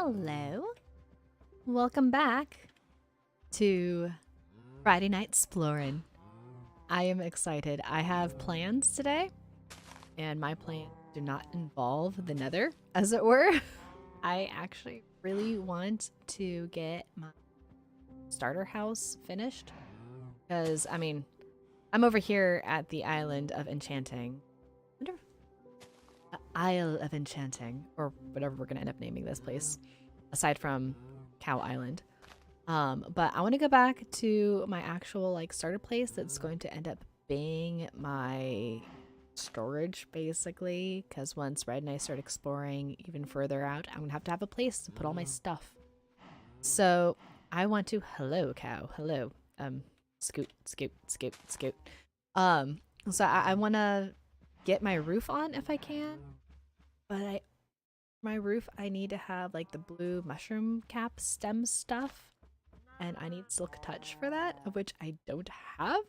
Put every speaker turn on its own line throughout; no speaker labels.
Hello. Welcome back to Friday Night Splorin. I am excited. I have plans today, and my plans do not involve the nether, as it were. I actually really want to get my starter house finished because, I mean, I'm over here at the island of enchanting. I wonder if Isle of Enchanting, or whatever we're gonna end up naming this place, aside from Cow Island. But I want to go back to my actual like starter place that's going to end up being my storage basically, because once Red and I start exploring even further out, I'm gonna have to have a place to put all my stuff. So I want to hello cow, hello. Scoot, scoot, scoot, scoot. So I wanna get my roof on if I can, but my roof I need to have like the blue mushroom cap stem stuff. And I need Silk Touch for that, of which I don't have.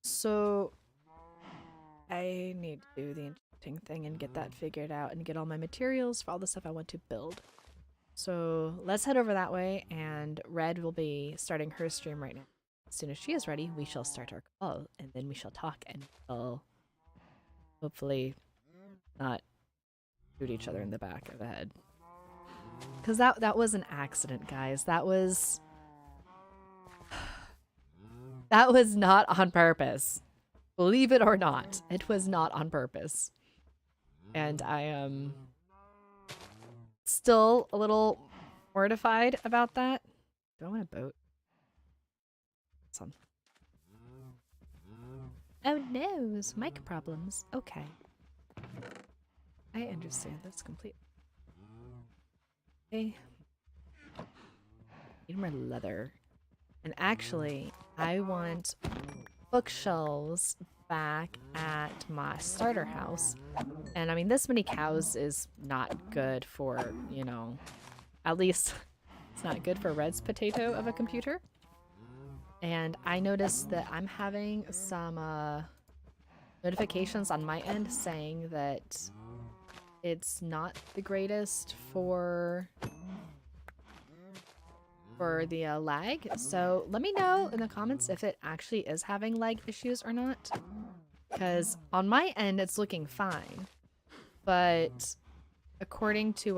So I need to do the enchanting thing and get that figured out and get all my materials for all the stuff I want to build. So let's head over that way, and Red will be starting her stream right now. As soon as she is ready, we shall start our call, and then we shall talk, and we'll hopefully not shoot each other in the back of the head. Because that was an accident, guys. That was not on purpose. Believe it or not, it was not on purpose. And I am still a little mortified about that. Do I want a boat? Some. Oh no, mic problems. Okay. I understand this completely. Okay. Need more leather. And actually, I want bookshelves back at my starter house. And I mean, this many cows is not good for, you know, at least it's not good for Red's potato of a computer. And I noticed that I'm having some notifications on my end saying that it's not the greatest for the lag. So let me know in the comments if it actually is having lag issues or not. Because on my end, it's looking fine. But according to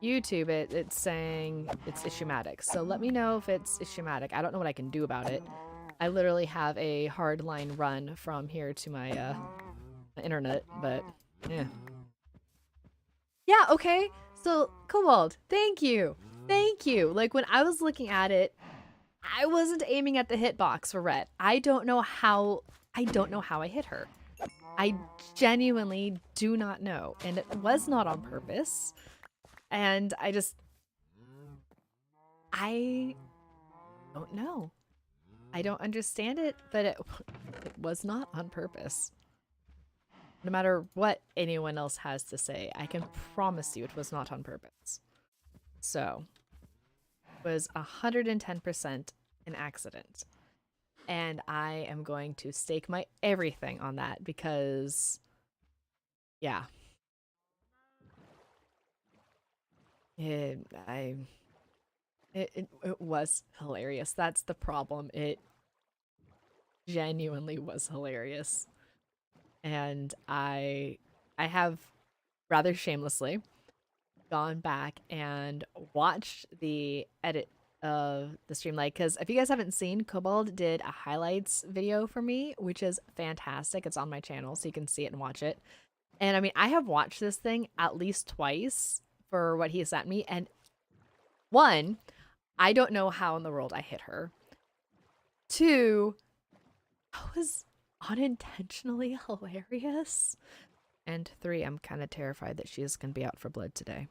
YouTube, it's saying it's issuematic. So let me know if it's issuematic. I don't know what I can do about it. I literally have a hard line run from here to my internet, but yeah. Yeah, okay. So, Cobalt, thank you. Thank you. Like, when I was looking at it, I wasn't aiming at the hitbox for Red. I don't know how I hit her. I genuinely do not know. And it was not on purpose. And I don't know. I don't understand it, but it was not on purpose. No matter what anyone else has to say, I can promise you it was not on purpose. So, it was 110% an accident. And I am going to stake my everything on that because, yeah. It was hilarious. That's the problem. It genuinely was hilarious. And I have rather shamelessly gone back and watched the edit of the stream, like, because if you guys haven't seen, Kobold did a highlights video for me, which is fantastic. It's on my channel, so you can see it and watch it. And I mean, I have watched this thing at least twice for what he sent me, and one, I don't know how in the world I hit her. Two, that was unintentionally hilarious. And three, I'm kind of terrified that she is going to be out for blood today.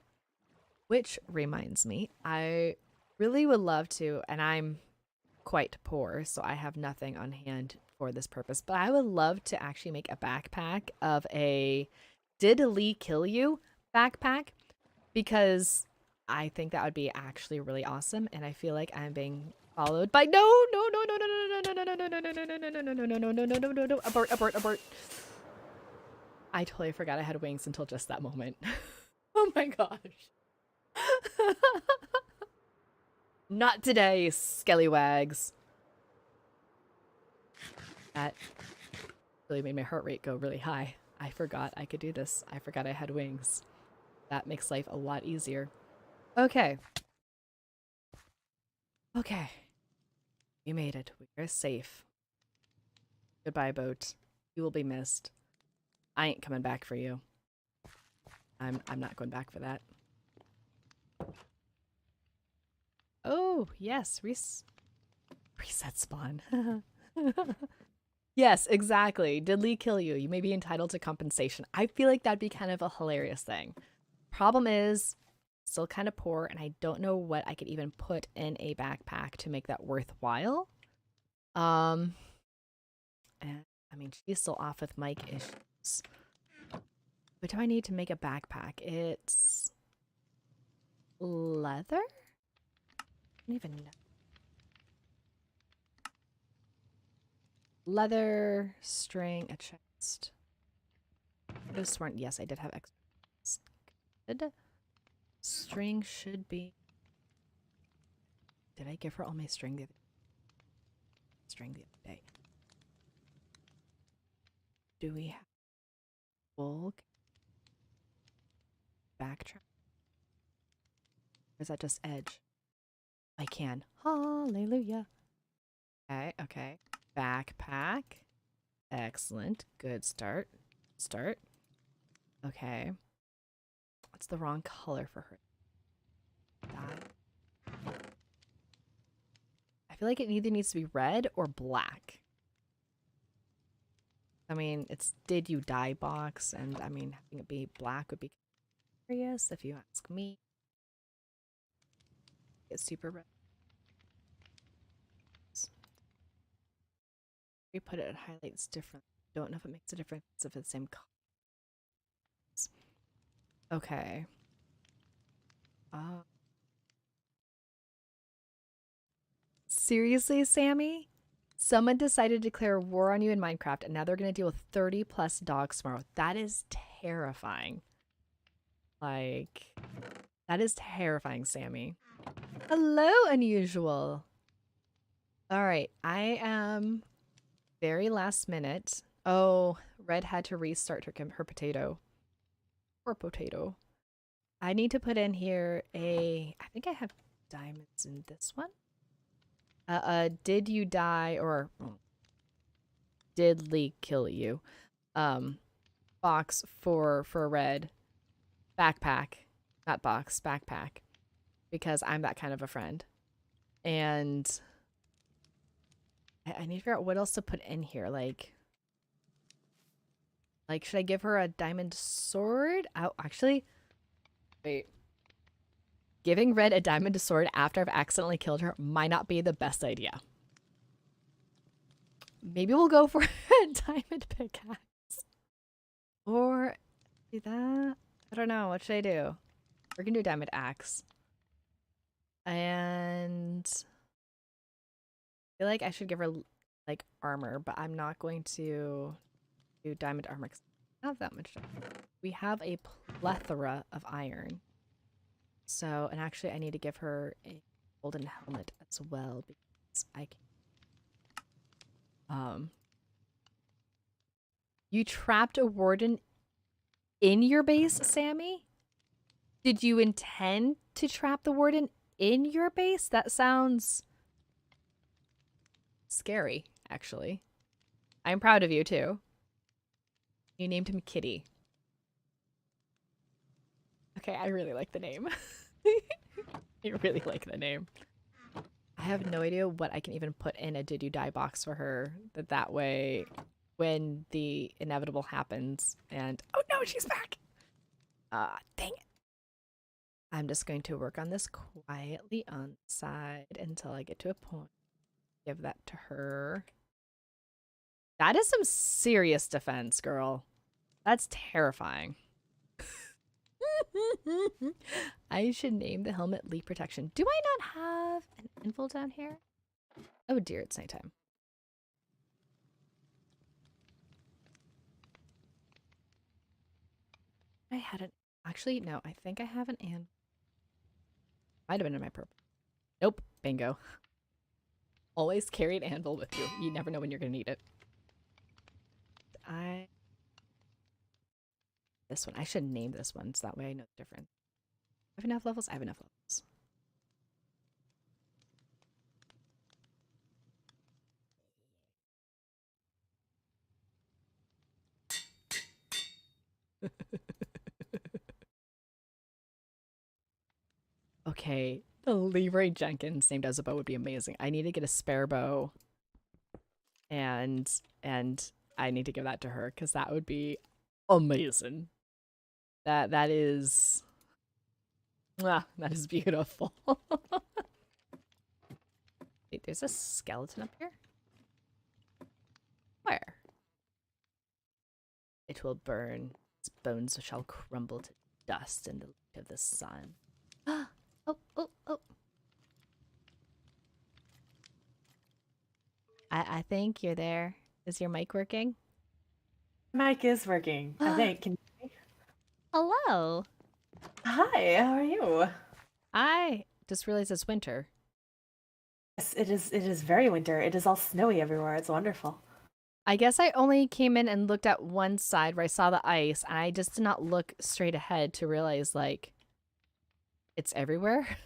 Which reminds me, I really would love to, and I'm quite poor, so I have nothing on hand for this purpose, but I would love to actually make a backpack of a "Did Lee kill you?" backpack, because I think that would be actually really awesome, and I feel like I'm being followed by no abort. I totally forgot I had wings until just that moment. Oh my gosh. Not today, skellywags. That really made my heart rate go really high. I forgot I could do this. I forgot I had wings. That makes life a lot easier. Okay. Okay. We made it. We're safe. Goodbye, boat. You will be missed. I ain't coming back for you. I'm not going back for that. Oh, yes. Reset spawn. Yes, exactly. Did Lee kill you? You may be entitled to compensation. I feel like that'd be kind of a hilarious thing. Problem is, still kind of poor, and I don't know what I could even put in a backpack to make that worthwhile. And I mean, she's still off with mic issues. What do I need to make a backpack? It's leather? I don't even know. Leather, string, a chest. I could have sworn, yes, I did have extra. Good. String should be. Did I give her all my string the other day? Do we have wool? Backtrack? Or is that just edge? I can. Hallelujah. Okay, okay. Backpack. Excellent. Good start. Okay. What's the wrong color for her? Dye. I feel like it either needs to be red or black. I mean, it's did you dye box, and I mean, having it be black would be curious if you ask me. It's super red. We put it, it highlights different. Don't know if it makes a difference if it's the same color. Okay. Seriously, Sammy? Someone decided to declare war on you in Minecraft, and now they're going to deal with 30 plus dogs tomorrow. That is terrifying. Like, that is terrifying, Sammy. Hello, Unusual. All right, I am very last minute. Oh, Red had to restart her potato. Poor potato. I need to put in here I think I have diamonds in this one. Did you die or did Lee kill you? Box for Red. Backpack. Not box, backpack. Because I'm that kind of a friend. And I need to figure out what else to put in here. Like, should I give her a diamond sword? Oh, actually, wait. Giving Red a diamond sword after I've accidentally killed her might not be the best idea. Maybe we'll go for a diamond pickaxe. Or do that? I don't know. What should I do? We're gonna do diamond axe. And I feel like I should give her like armor, but I'm not going to do diamond armor because I don't have that much diamond. We have a plethora of iron. So, and actually I need to give her a golden helmet as well because I can. You trapped a warden in your base, Sammy? Did you intend to trap the warden in your base? That sounds scary, actually. I'm proud of you, too. You named him Kitty. Okay, I really like the name. I really like the name. I have no idea what I can even put in a did you die box for her. That way, when the inevitable happens and... Oh no, she's back! Dang it. I'm just going to work on this quietly on the side until I get to a point. Give that to her. That is some serious defense, girl. That's terrifying. I should name the helmet leak protection. Do I not have an anvil down here? Oh dear, it's nighttime. I had an... Actually, no, I think I have an anvil. Might have been in my purple. Nope, bingo. Always carry an anvil with you. You never know when you're gonna need it. this one. I should name this one so that way I know the difference. I have enough levels? I have enough levels. Okay, the Leroy Jenkins named as a bow would be amazing. I need to get a spare bow, and I need to give that to her because that would be amazing. That is, that is beautiful. Wait, there's a skeleton up here. Where? It will burn. Its bones shall crumble to dust in the light of the sun. Oh. I think you're there. Is your mic working?
Mic is working, I think. Can you...
Hello.
Hi, how are you?
I just realized it's winter.
Yes, it is very winter. It is all snowy everywhere. It's wonderful.
I guess I only came in and looked at one side where I saw the ice, and I just did not look straight ahead to realize, like, it's everywhere.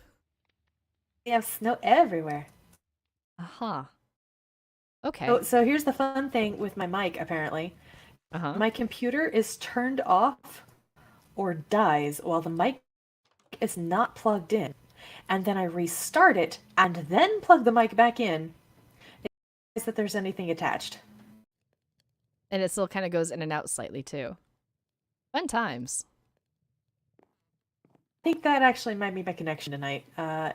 We have snow everywhere.
Uh-huh. Okay.
So here's the fun thing with my mic, apparently.
Uh-huh.
My computer is turned off or dies while the mic is not plugged in. And then I restart it and then plug the mic back in. Is that there's anything attached.
And it still kind of goes in and out slightly, too. Fun times.
I think that actually might be my connection tonight.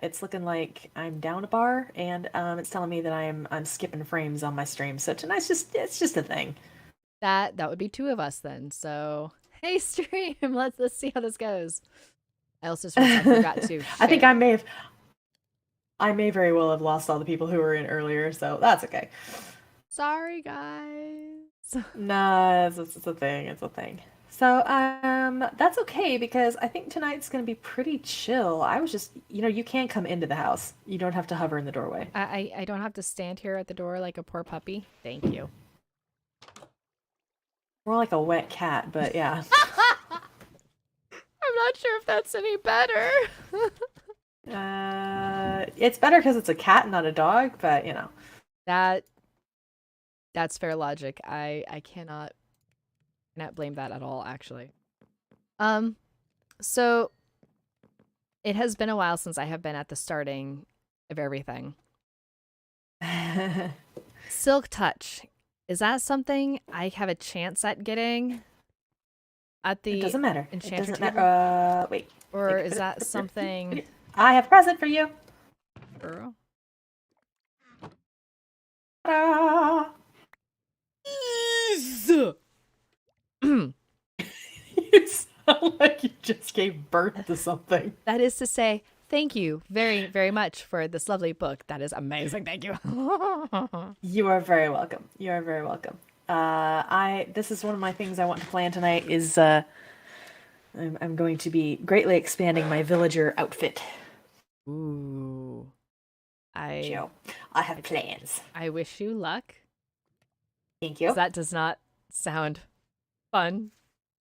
It's looking like I'm down a bar, and it's telling me that I'm skipping frames on my stream. So tonight's it's just a thing.
That would be two of us then. So hey, stream, let's see how this goes. I also forgot to.
I think I may very well have lost all the people who were in earlier, so that's okay.
Sorry, guys.
Nah, it's a thing. It's a thing. So, that's okay because I think tonight's gonna be pretty chill. I was just, you can come into the house. You don't have to hover in the doorway.
I don't have to stand here at the door like a poor puppy. Thank you.
More like a wet cat, but yeah.
I'm not sure if that's any better.
It's better because it's a cat and not a dog, but
That's fair logic. I cannot blame that at all, actually. So it has been a while since I have been at the starting of everything. Silk Touch. Is that something I have a chance at getting at the
It doesn't matter.
enchanter
It doesn't
table?
matter. Wait.
Or is that something...
I have a present for you.
Girl.
Ta-da!
You
sound like you just gave birth to something.
That is to say, thank you very, very much for this lovely book. That is amazing. Thank you.
You are very welcome. You are very welcome. This is one of my things I want to plan tonight is I'm going to be greatly expanding my villager outfit.
Ooh.
Joe, I have plans.
I wish you luck.
Thank you.
That does not sound fun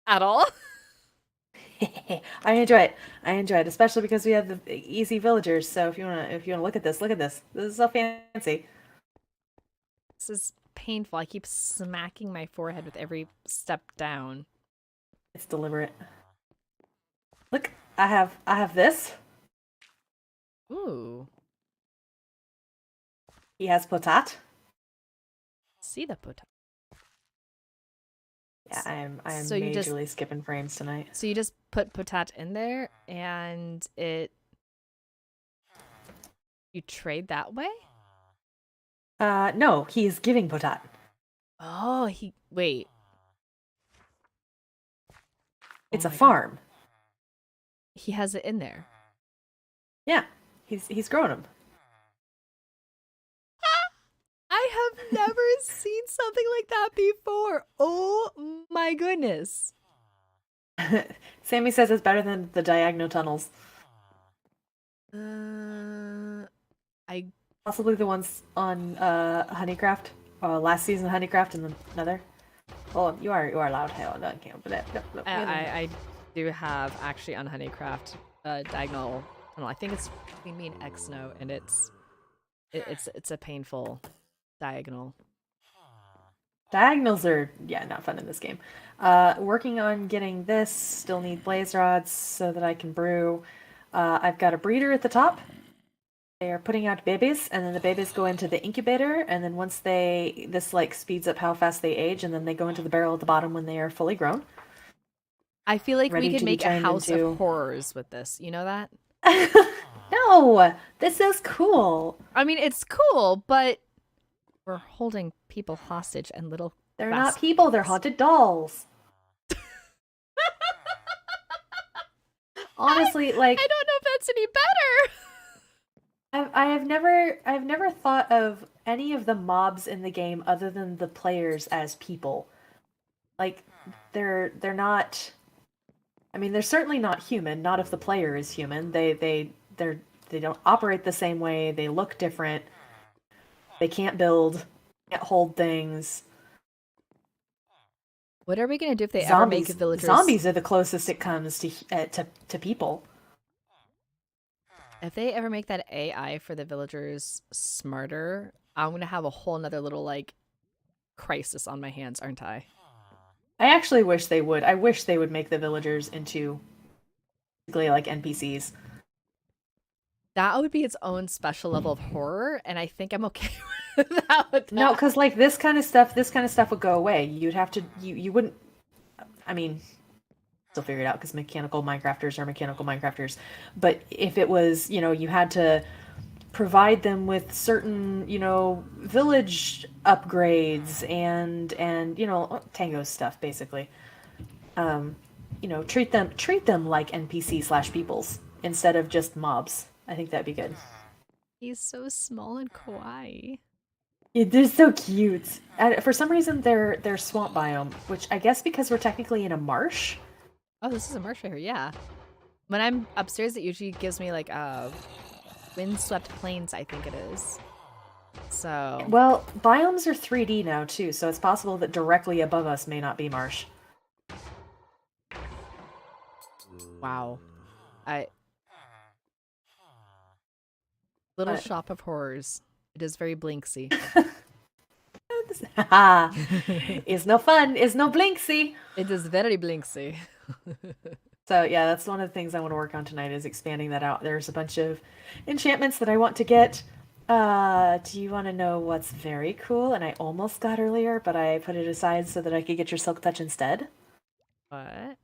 at all.
I enjoy it, especially because we have the easy villagers. So if you wanna look at this, This is so fancy.
This is painful. I keep smacking my forehead with every step down.
It's deliberate. Look, I have this.
Ooh.
He has potat.
See the potat.
Yeah, I am
So
majorly skipping frames tonight.
So you just put potat in there and you trade that way?
No, he is giving potat.
Oh, wait.
It's a farm.
He has it in there.
Yeah, he's growing them.
I have never seen something like that before. Oh my goodness.
Sammy says it's better than the diagonal tunnels.
I
Possibly the ones on Honeycraft, last season Honeycraft and the Nether. Oh, you are loud. Hell, no, I can't open it. No,
I do have actually on Honeycraft diagonal tunnel. I think it's between me and Xno, and it's a painful diagonal.
Diagonals are, yeah, not fun in this game. Working on getting this. Still need blaze rods so that I can brew. I've got a breeder at the top. They are putting out babies, and then the babies go into the incubator, and then once this like speeds up how fast they age, and then they go into the barrel at the bottom when they are fully grown.
I feel like
Ready
we could
to be
make a
turned
house
into-
of horrors with this. You know that?
No, this is cool.
I mean, it's cool, but we're holding people hostage and little.
They're not people, they're haunted dolls. Honestly, like
I don't know if that's any better.
I've never thought of any of the mobs in the game other than the players as people. Like they're not. I mean, they're certainly not human. Not if the player is human. They don't operate the same way. They look different. They can't build, can't hold things.
What are we gonna do if they ever make villagers?
Zombies are the closest it comes to people.
If they ever make that AI for the villagers smarter, I'm gonna have a whole nother little like crisis on my hands, aren't I?
I actually wish they would. I wish they would make the villagers into basically like NPCs.
That would be its own special level of horror, and I think I'm okay with that.
No, because like this kind of stuff would go away. You'd have to, you wouldn't. I mean, still figure it out because mechanical Minecrafters are mechanical Minecrafters. But if it was, you had to provide them with certain, village upgrades and Tango stuff basically. Treat them like NPC/peoples instead of just mobs. I think that'd be good.
He's so small and kawaii.
They're so cute. For some reason, they're swamp biome, which I guess because we're technically in a marsh.
Oh, this is a marsh right here, yeah. When I'm upstairs, it usually gives me like windswept plains, I think it is. So.
Well, biomes are 3D now too, so it's possible that directly above us may not be marsh.
Wow. Little shop of horrors. It is very blinksy.
It's no fun. It's no blinksy.
It is very blinksy.
So yeah, that's one of the things I want to work on tonight is expanding that out. There's a bunch of enchantments that I want to get. Do you want to know what's very cool? And I almost got earlier, but I put it aside so that I could get your silk touch instead.
What?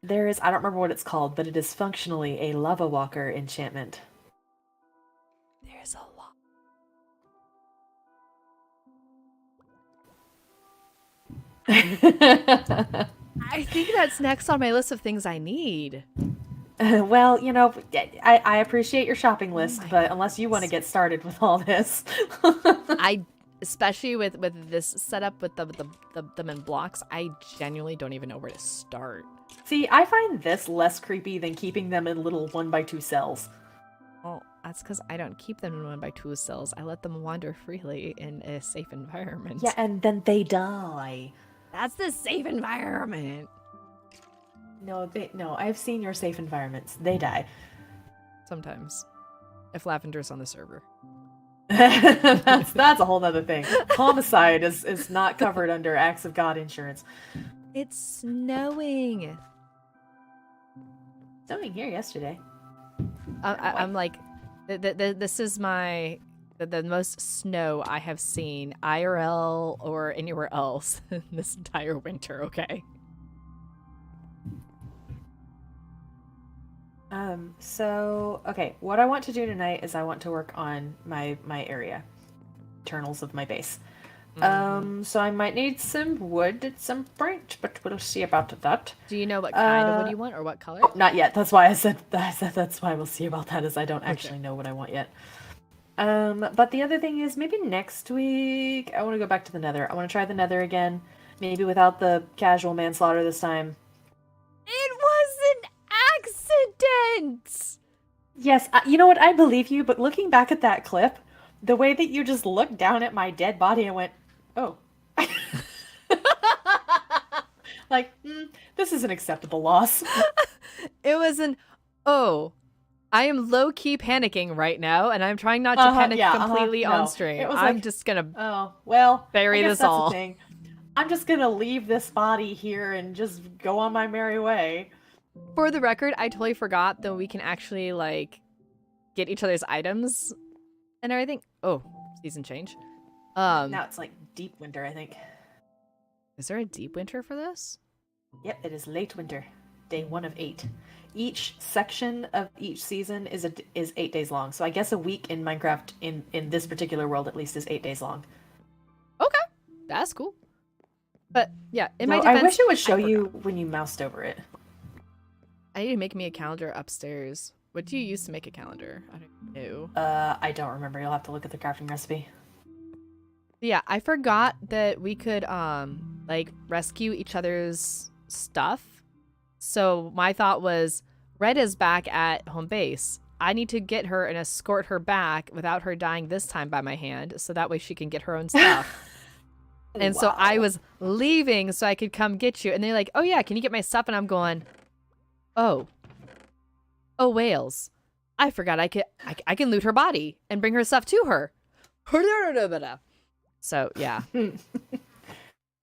There is, I don't remember what it's called, but it is functionally a lava walker enchantment.
There's a lot. I think that's next on my list of things I need.
Well, I appreciate your shopping list, but unless you want to get started with all this.
Especially with this setup with them in blocks, I genuinely don't even know where to start.
See, I find this less creepy than keeping them in little 1x2 cells.
Well, that's because I don't keep them in 1x2 cells. I let them wander freely in a safe environment.
Yeah, and then they die.
That's the safe environment.
No, I've seen your safe environments. They die.
Sometimes. If Lavender's on the server.
that's a whole other thing. Homicide is not covered under Acts of God insurance.
It's snowing.
Snowing here yesterday.
I'm like, this is the most snow I have seen IRL or anywhere else in this entire winter. Okay.
Okay, what I want to do tonight is I want to work on my area. Internals of my base. So I might need some wood at some point, but we'll see about that.
Do you know what kind of wood you want or what color?
Not yet. That's why I said that's why we'll see about that, is I don't actually know what I want yet. But the other thing is maybe next week I want to go back to the Nether. I want to try the Nether again, maybe without the casual manslaughter this time.
It was an accident!
Yes, you know what? I believe you, but looking back at that clip, the way that you just looked down at my dead body and went, oh. Like, this is an acceptable loss.
It was oh, I am low-key panicking right now, and I'm trying not to panic completely on
No,
stream.
it was
I'm
like,
just gonna
oh, well, I
bury
guess
this
that's the
all.
thing. I'm just gonna leave this body here and just go on my merry way.
For the record, I totally forgot that we can actually, like, get each other's items and everything. Oh, season change.
Now it's like deep winter, I think.
Is there a deep winter for this?
Yep, it is late winter, day 1 of 8. Each section of each season is 8 days long. So I guess a week in Minecraft in this particular world at least is 8 days long.
Okay, that's cool. But yeah, in
So
my defense,
I wish it would show you when you moused over it.
I need to make me a calendar upstairs. What do you use to make a calendar? I don't know.
I don't remember. You'll have to look at the crafting recipe.
Yeah, I forgot that we could like rescue each other's stuff. So my thought was Red is back at home base. I need to get her and escort her back without her dying this time by my hand, so that way she can get her own stuff. And so I was leaving so I could come get you. And they're like, oh yeah, can you get my stuff? And I'm going, oh whales. I forgot I can loot her body and bring her stuff to her. So yeah.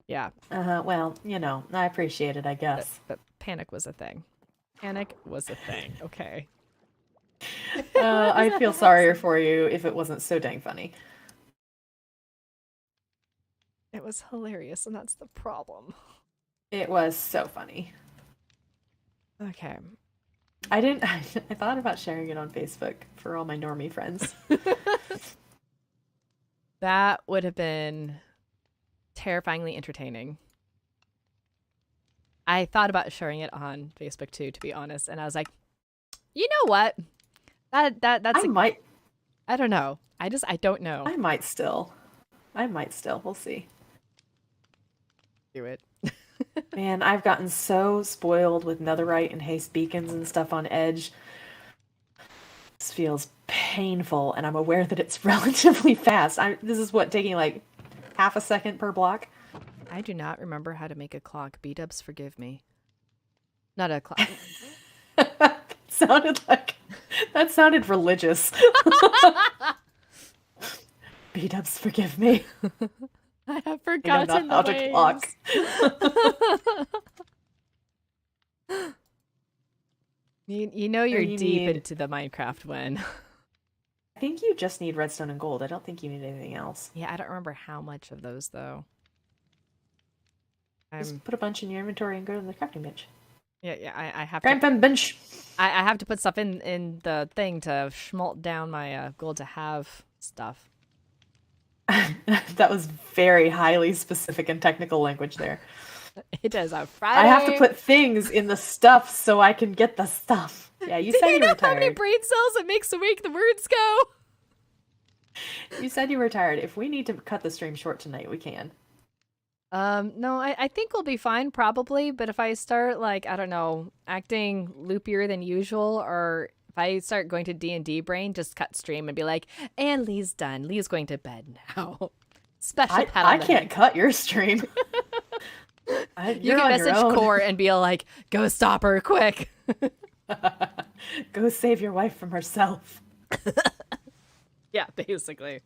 Yeah.
Well, I appreciate it, I guess.
But panic was a thing. Panic was a thing. Okay.
I'd feel sorrier for you if it wasn't so dang funny.
It was hilarious, and that's the problem.
It was so funny.
Okay.
I thought about sharing it on Facebook for all my normie friends.
That would have been terrifyingly entertaining. I thought about sharing it on Facebook too, to be honest, and I was like, you know what? That's I don't know. I don't know.
I might still. We'll see.
Do it.
Man, I've gotten so spoiled with netherite and haste beacons and stuff on Edge. This feels painful, and I'm aware that it's relatively fast. This is taking like half a second per block.
I do not remember how to make a clock. B-dubs, forgive me. Not a clock.
That sounded religious. B-dubs, forgive me.
I have forgotten
how to clock.
You know you're deep into the Minecraft one.
I think you just need redstone and gold. I don't think you need anything else.
Yeah, I don't remember how much of those though.
Just put a bunch in your inventory and go to the crafting bench.
Yeah, I have
crafting bench.
I have to put stuff in the thing to schmalt down my gold to have stuff.
That was very highly specific and technical language there.
It is a Friday.
I have to put things in the stuff so I can get the stuff. Yeah, you said you
know
retired.
How many brain cells it makes to make the words go?
You said you were tired. If we need to cut the stream short tonight, we can.
No, I think we'll be fine probably, but if I start like, I don't know, acting loopier than usual, or if I start going to D&D brain, just cut stream and be like, and Lee's done. Lee's going to bed now. Special pat on the
can't
head.
cut your stream.
You can message Core and be like, go stop her quick.
Go save your wife from herself.
Yeah, basically.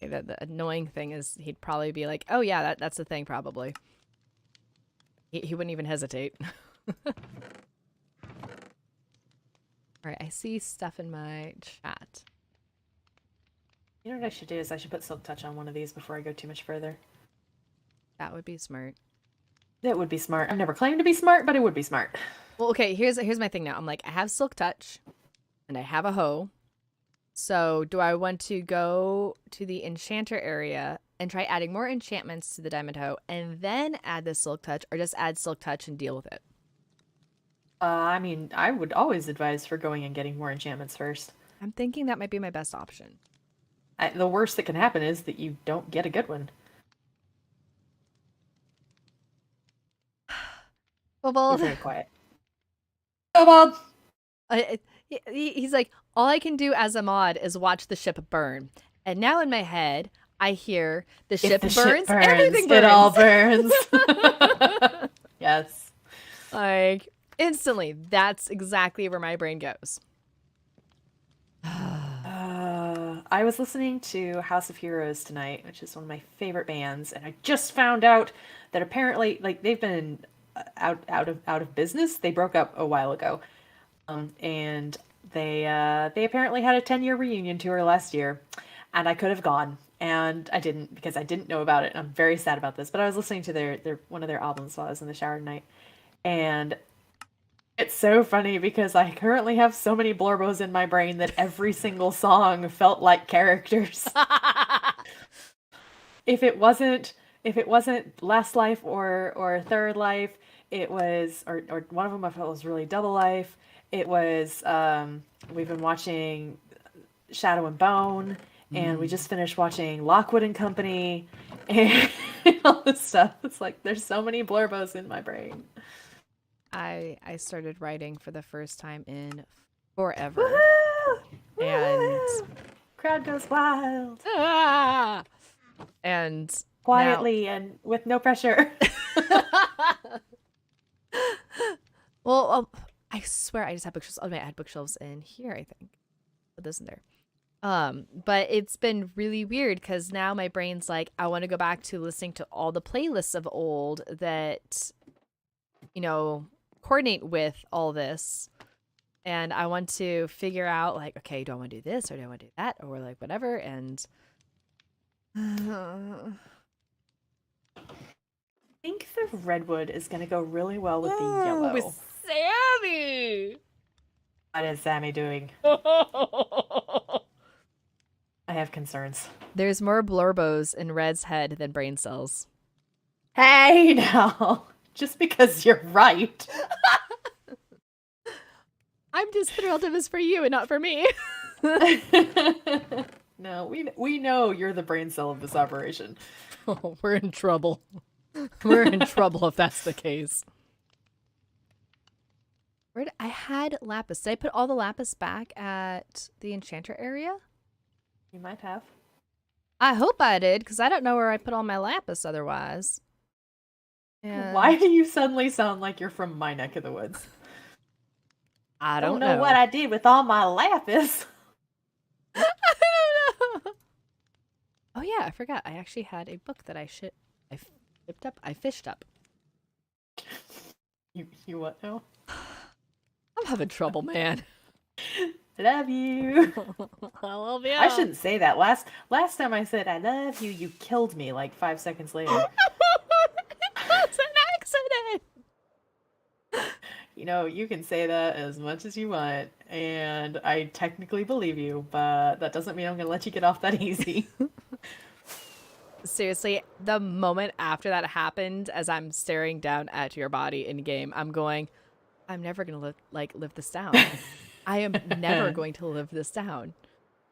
The annoying thing is he'd probably be like, oh yeah, that's the thing probably. He wouldn't even hesitate. Alright, I see stuff in my chat.
You know what I should do is I should put silk touch on one of these before I go too much further.
That would be smart.
That would be smart. I've never claimed to be smart, but it would be smart.
Well, okay, here's my thing now. I'm like, I have silk touch and I have a hoe. So do I want to go to the enchanter area and try adding more enchantments to the diamond hoe and then add the silk touch, or just add silk touch and deal with it?
I mean, I would always advise for going and getting more enchantments first.
I'm thinking that might be my best option.
The worst that can happen is that you don't get a good one.
You're
very quiet. Oh, Bob!
He's like, all I can do as a mod is watch the ship burn. And now in my head, I hear the
If
ship
the
burns,
ship burns,
everything
it all
burns.
burns. Yes.
Like instantly, that's exactly where my brain goes.
I was listening to House of Heroes tonight, which is one of my favorite bands, and I just found out that apparently, like, they've been out of business. They broke up a while ago, and they apparently had a 10-year reunion tour last year, and I could have gone, and I didn't because I didn't know about it. I'm very sad about this, but I was listening to their one of their albums while I was in the shower tonight, and it's so funny because I currently have so many Blorbos in my brain that every single song felt like characters. If it wasn't Last Life or Third Life, it was or one of them I felt was really Double Life. It was we've been watching Shadow and Bone, and we just finished watching Lockwood and Company, and all this stuff. It's like there's so many Blorbos in my brain.
I started writing for the first time in forever.
Woohoo!
And
Woohoo! Crowd goes wild.
ah! And
Quietly and with no pressure.
well, I swear I just had bookshelves. Oh, I had bookshelves in here, I think. But isn't there? But it's been really weird because now my brain's like, I want to go back to listening to all the playlists of old that, coordinate with all this. And I want to figure out, like, okay, do I want to do this or do I want to do that or like whatever? And
I think the redwood is going to go really well with the yellow.
with Sammy.
What is Sammy doing? I have concerns.
There's more Blorbos in Red's head than brain cells.
Hey, now. Just because you're right.
I'm just thrilled it was for you and not for me.
No, we know you're the brain cell of this operation.
Oh, we're in trouble. We're in trouble if that's the case. I had lapis. Did I put all the lapis back at the enchanter area?
You might have.
I hope I did, because I don't know where I put all my lapis otherwise. And
Why do you suddenly sound like you're from my neck of the woods?
I don't know
what I did with all my lapis.
I don't know. Oh yeah, I forgot. I actually had a book that I fished up.
You what now?
I'm having trouble, man.
Love you.
I love you.
I shouldn't say that. Last time I said I love you, you killed me like 5 seconds later.
That's an accident.
You can say that as much as you want, and I technically believe you, but that doesn't mean I'm gonna let you get off that easy.
Seriously, the moment after that happened, as I'm staring down at your body in game, I'm going, I'm never gonna live this down. I am never going to live this down.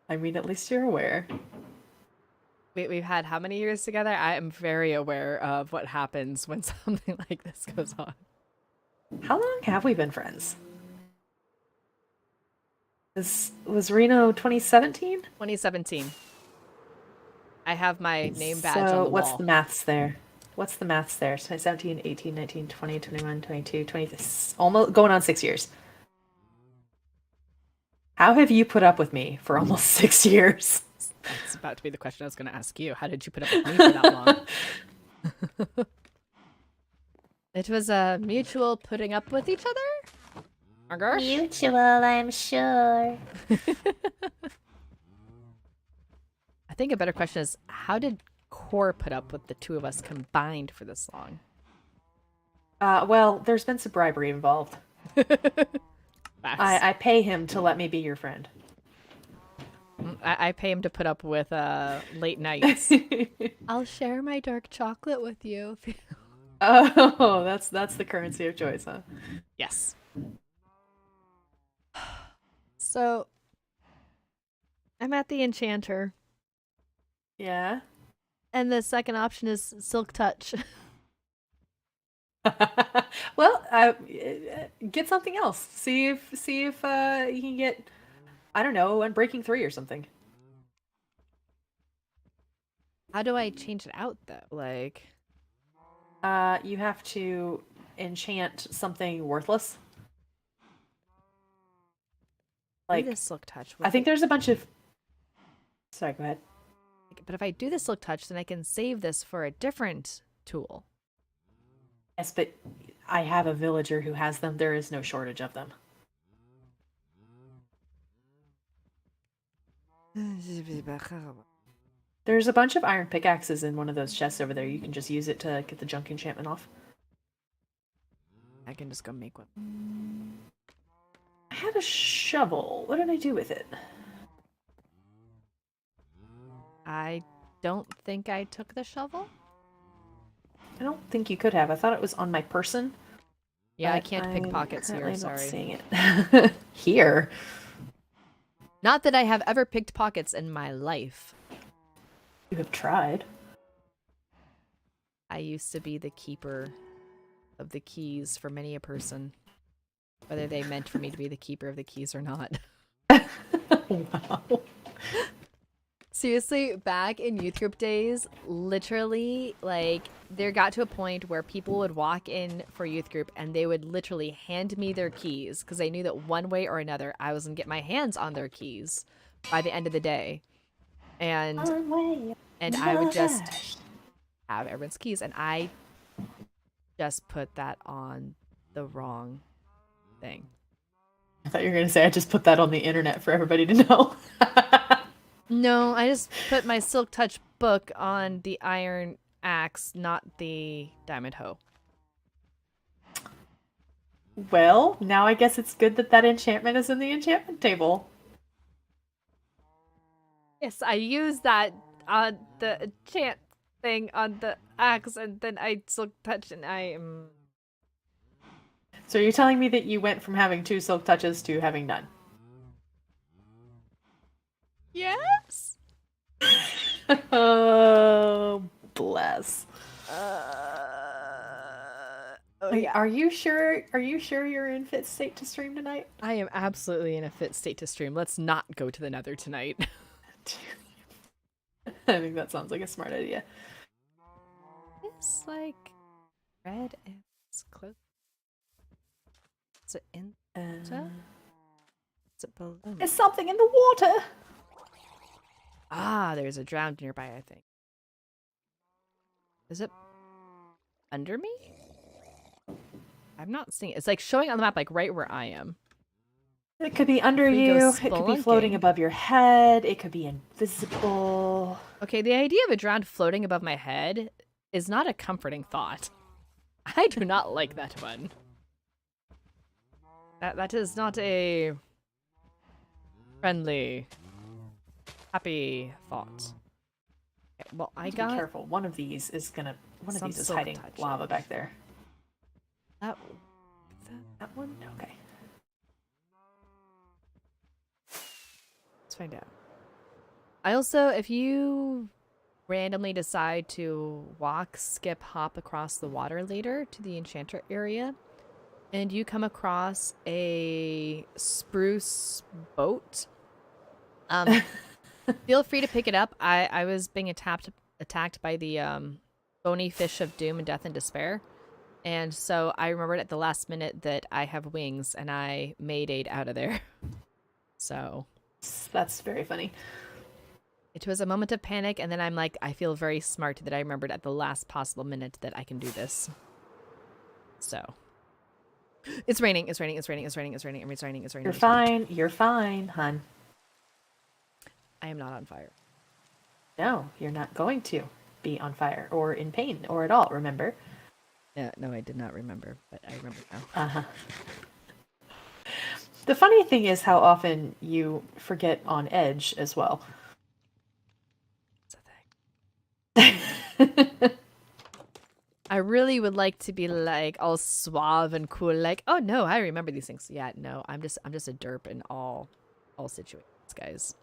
I mean, at least you're aware.
We've had how many years together? I am very aware of what happens when something like this goes on.
How long have we been friends? Was Reno 2017?
2017. I have my name badge on the wall.
What's the maths there? 2017, 18, 19, 20, 21, 22, 20, almost going on 6 years. How have you put up with me for almost 6 years?
That's about to be the question I was going to ask you. How did you put up with me for that long? It was a mutual putting up with each other? Oh gosh.
Mutual, I'm sure.
I think a better question is, how did Core put up with the two of us combined for this long?
Well, there's been some bribery involved. I pay him to let me be your friend.
I pay him to put up with late nights. I'll share my dark chocolate with you.
Oh, that's the currency of choice, huh?
Yes. So, I'm at the enchanter.
Yeah.
And the second option is Silk Touch.
Well, get something else. See if you can get, I don't know, Unbreaking 3 or something.
How do I change it out though? Like,
You have to enchant something worthless.
do
Like,
this silk touch. What
I
if
think there's a bunch of. Sorry, go ahead.
but if I do the silk touch, then I can save this for a different tool.
Yes, but I have a villager who has them. There is no shortage of them. There's a bunch of iron pickaxes in one of those chests over there. You can just use it to get the junk enchantment off.
I can just go make one.
I had a shovel. What did I do with it?
I don't think I took the shovel.
I don't think you could have. I thought it was on my person.
Yeah, I can't pick pockets here.
I'm
Sorry.
not seeing it. Here.
Not that I have ever picked pockets in my life.
You have tried.
I used to be the keeper of the keys for many a person, whether they meant for me to be the keeper of the keys or not.
Wow.
Seriously, back in youth group days, literally, like, there got to a point where people would walk in for youth group and they would literally hand me their keys because they knew that one way or another I was going to get my hands on their keys by the end of the day. And I would just have everyone's keys, and I just put that on the wrong thing.
I thought you were going to say I just put that on the internet for everybody to know.
No, I just put my silk touch book on the iron axe, not the diamond hoe.
Well, now I guess it's good that that enchantment is in the enchantment table.
Yes, I used that on the enchant thing on the axe, and then I silk touch, and I am.
So you're telling me that you went from having 2 silk touches to having none?
Yes.
Oh, bless.
Oh yeah.
Are you sure? Are you sure you're in fit state to stream tonight?
I am absolutely in a fit state to stream. Let's not go to the Nether tonight.
I think that sounds like a smart idea.
It's like red and it's close. Is it in water? Is it below me?
There's something in the water.
Ah, there's a drowned nearby, I think. Is it under me? I'm not seeing it. It's like showing on the map like right where I am.
It could be under
We go
you. It could be floating
spelunking.
above your head. It could be invisible.
Okay, the idea of a drowned floating above my head is not a comforting thought. I do not like that one. That is not a friendly, happy thought. Okay, well, I got.
Be careful. One of these is
silk
hiding
touch.
lava back there.
That
one? Okay.
Let's find out. I also, if you randomly decide to walk, skip, hop across the water later to the enchanter area, and you come across a spruce boat, feel free to pick it up. I was being attacked by the bony fish of doom and death and despair. And so I remembered at the last minute that I have wings, and I maydaid out of there. So
that's very funny.
it was a moment of panic, and then I'm like, I feel very smart that I remembered at the last possible minute that I can do this. So it's raining. It's raining. It's raining. It's raining. It's raining. It's raining. It's raining.
You're fine. You're fine, hun.
I am not on fire.
No, you're not going to be on fire or in pain or at all. Remember?
Yeah, no, I did not remember, but I remember now.
Uh-huh. The funny thing is how often you forget on edge as well.
It's a thing. I really would like to be like all suave and cool, like, oh no, I remember these things. Yeah, no, I'm just a derp in all situations, guys.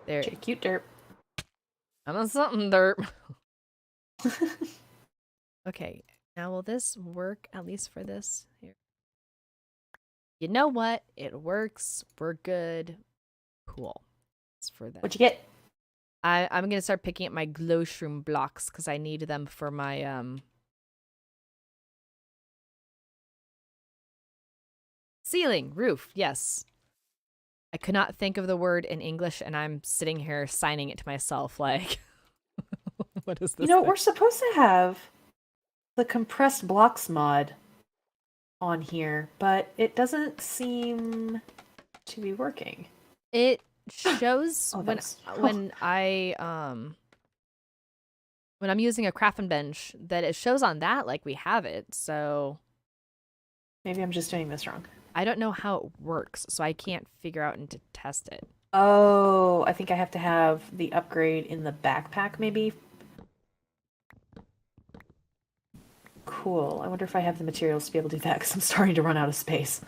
There,
Cute derp.
I'm a something derp. Okay, now will this work at least for this? Here. You know what? It works. We're good. Cool. It's for that.
What'd you get?
I'm going to start picking up my glow shroom blocks because I need them for my ceiling, roof. Yes. I could not think of the word in English, and I'm sitting here signing it to myself like, what is this thing?
We're supposed to have the compressed blocks mod on here, but it doesn't seem to be working.
It shows
Oh,
when I'm using a crafting bench that it shows on that like we have it. So
maybe I'm just doing this wrong.
I don't know how it works, so I can't figure out and to test it.
Oh, I think I have to have the upgrade in the backpack, maybe. Cool. I wonder if I have the materials to be able to do that because I'm starting to run out of space.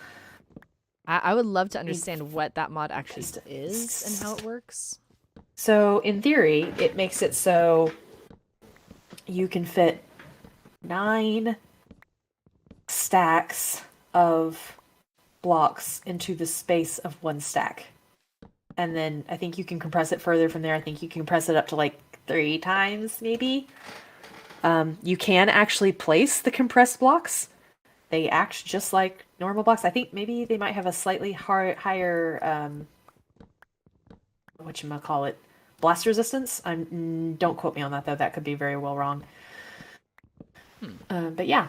I would love to understand what that mod actually is and how it works.
So, in theory, it makes it so you can fit 9 stacks of blocks into the space of 1 stack. And then I think you can compress it further from there. I think you can compress it up to like 3 times, maybe. You can actually place the compressed blocks. They act just like normal blocks. I think maybe they might have a slightly higher, whatchamacallit, blast resistance. Don't quote me on that, though. That could be very well wrong. But yeah.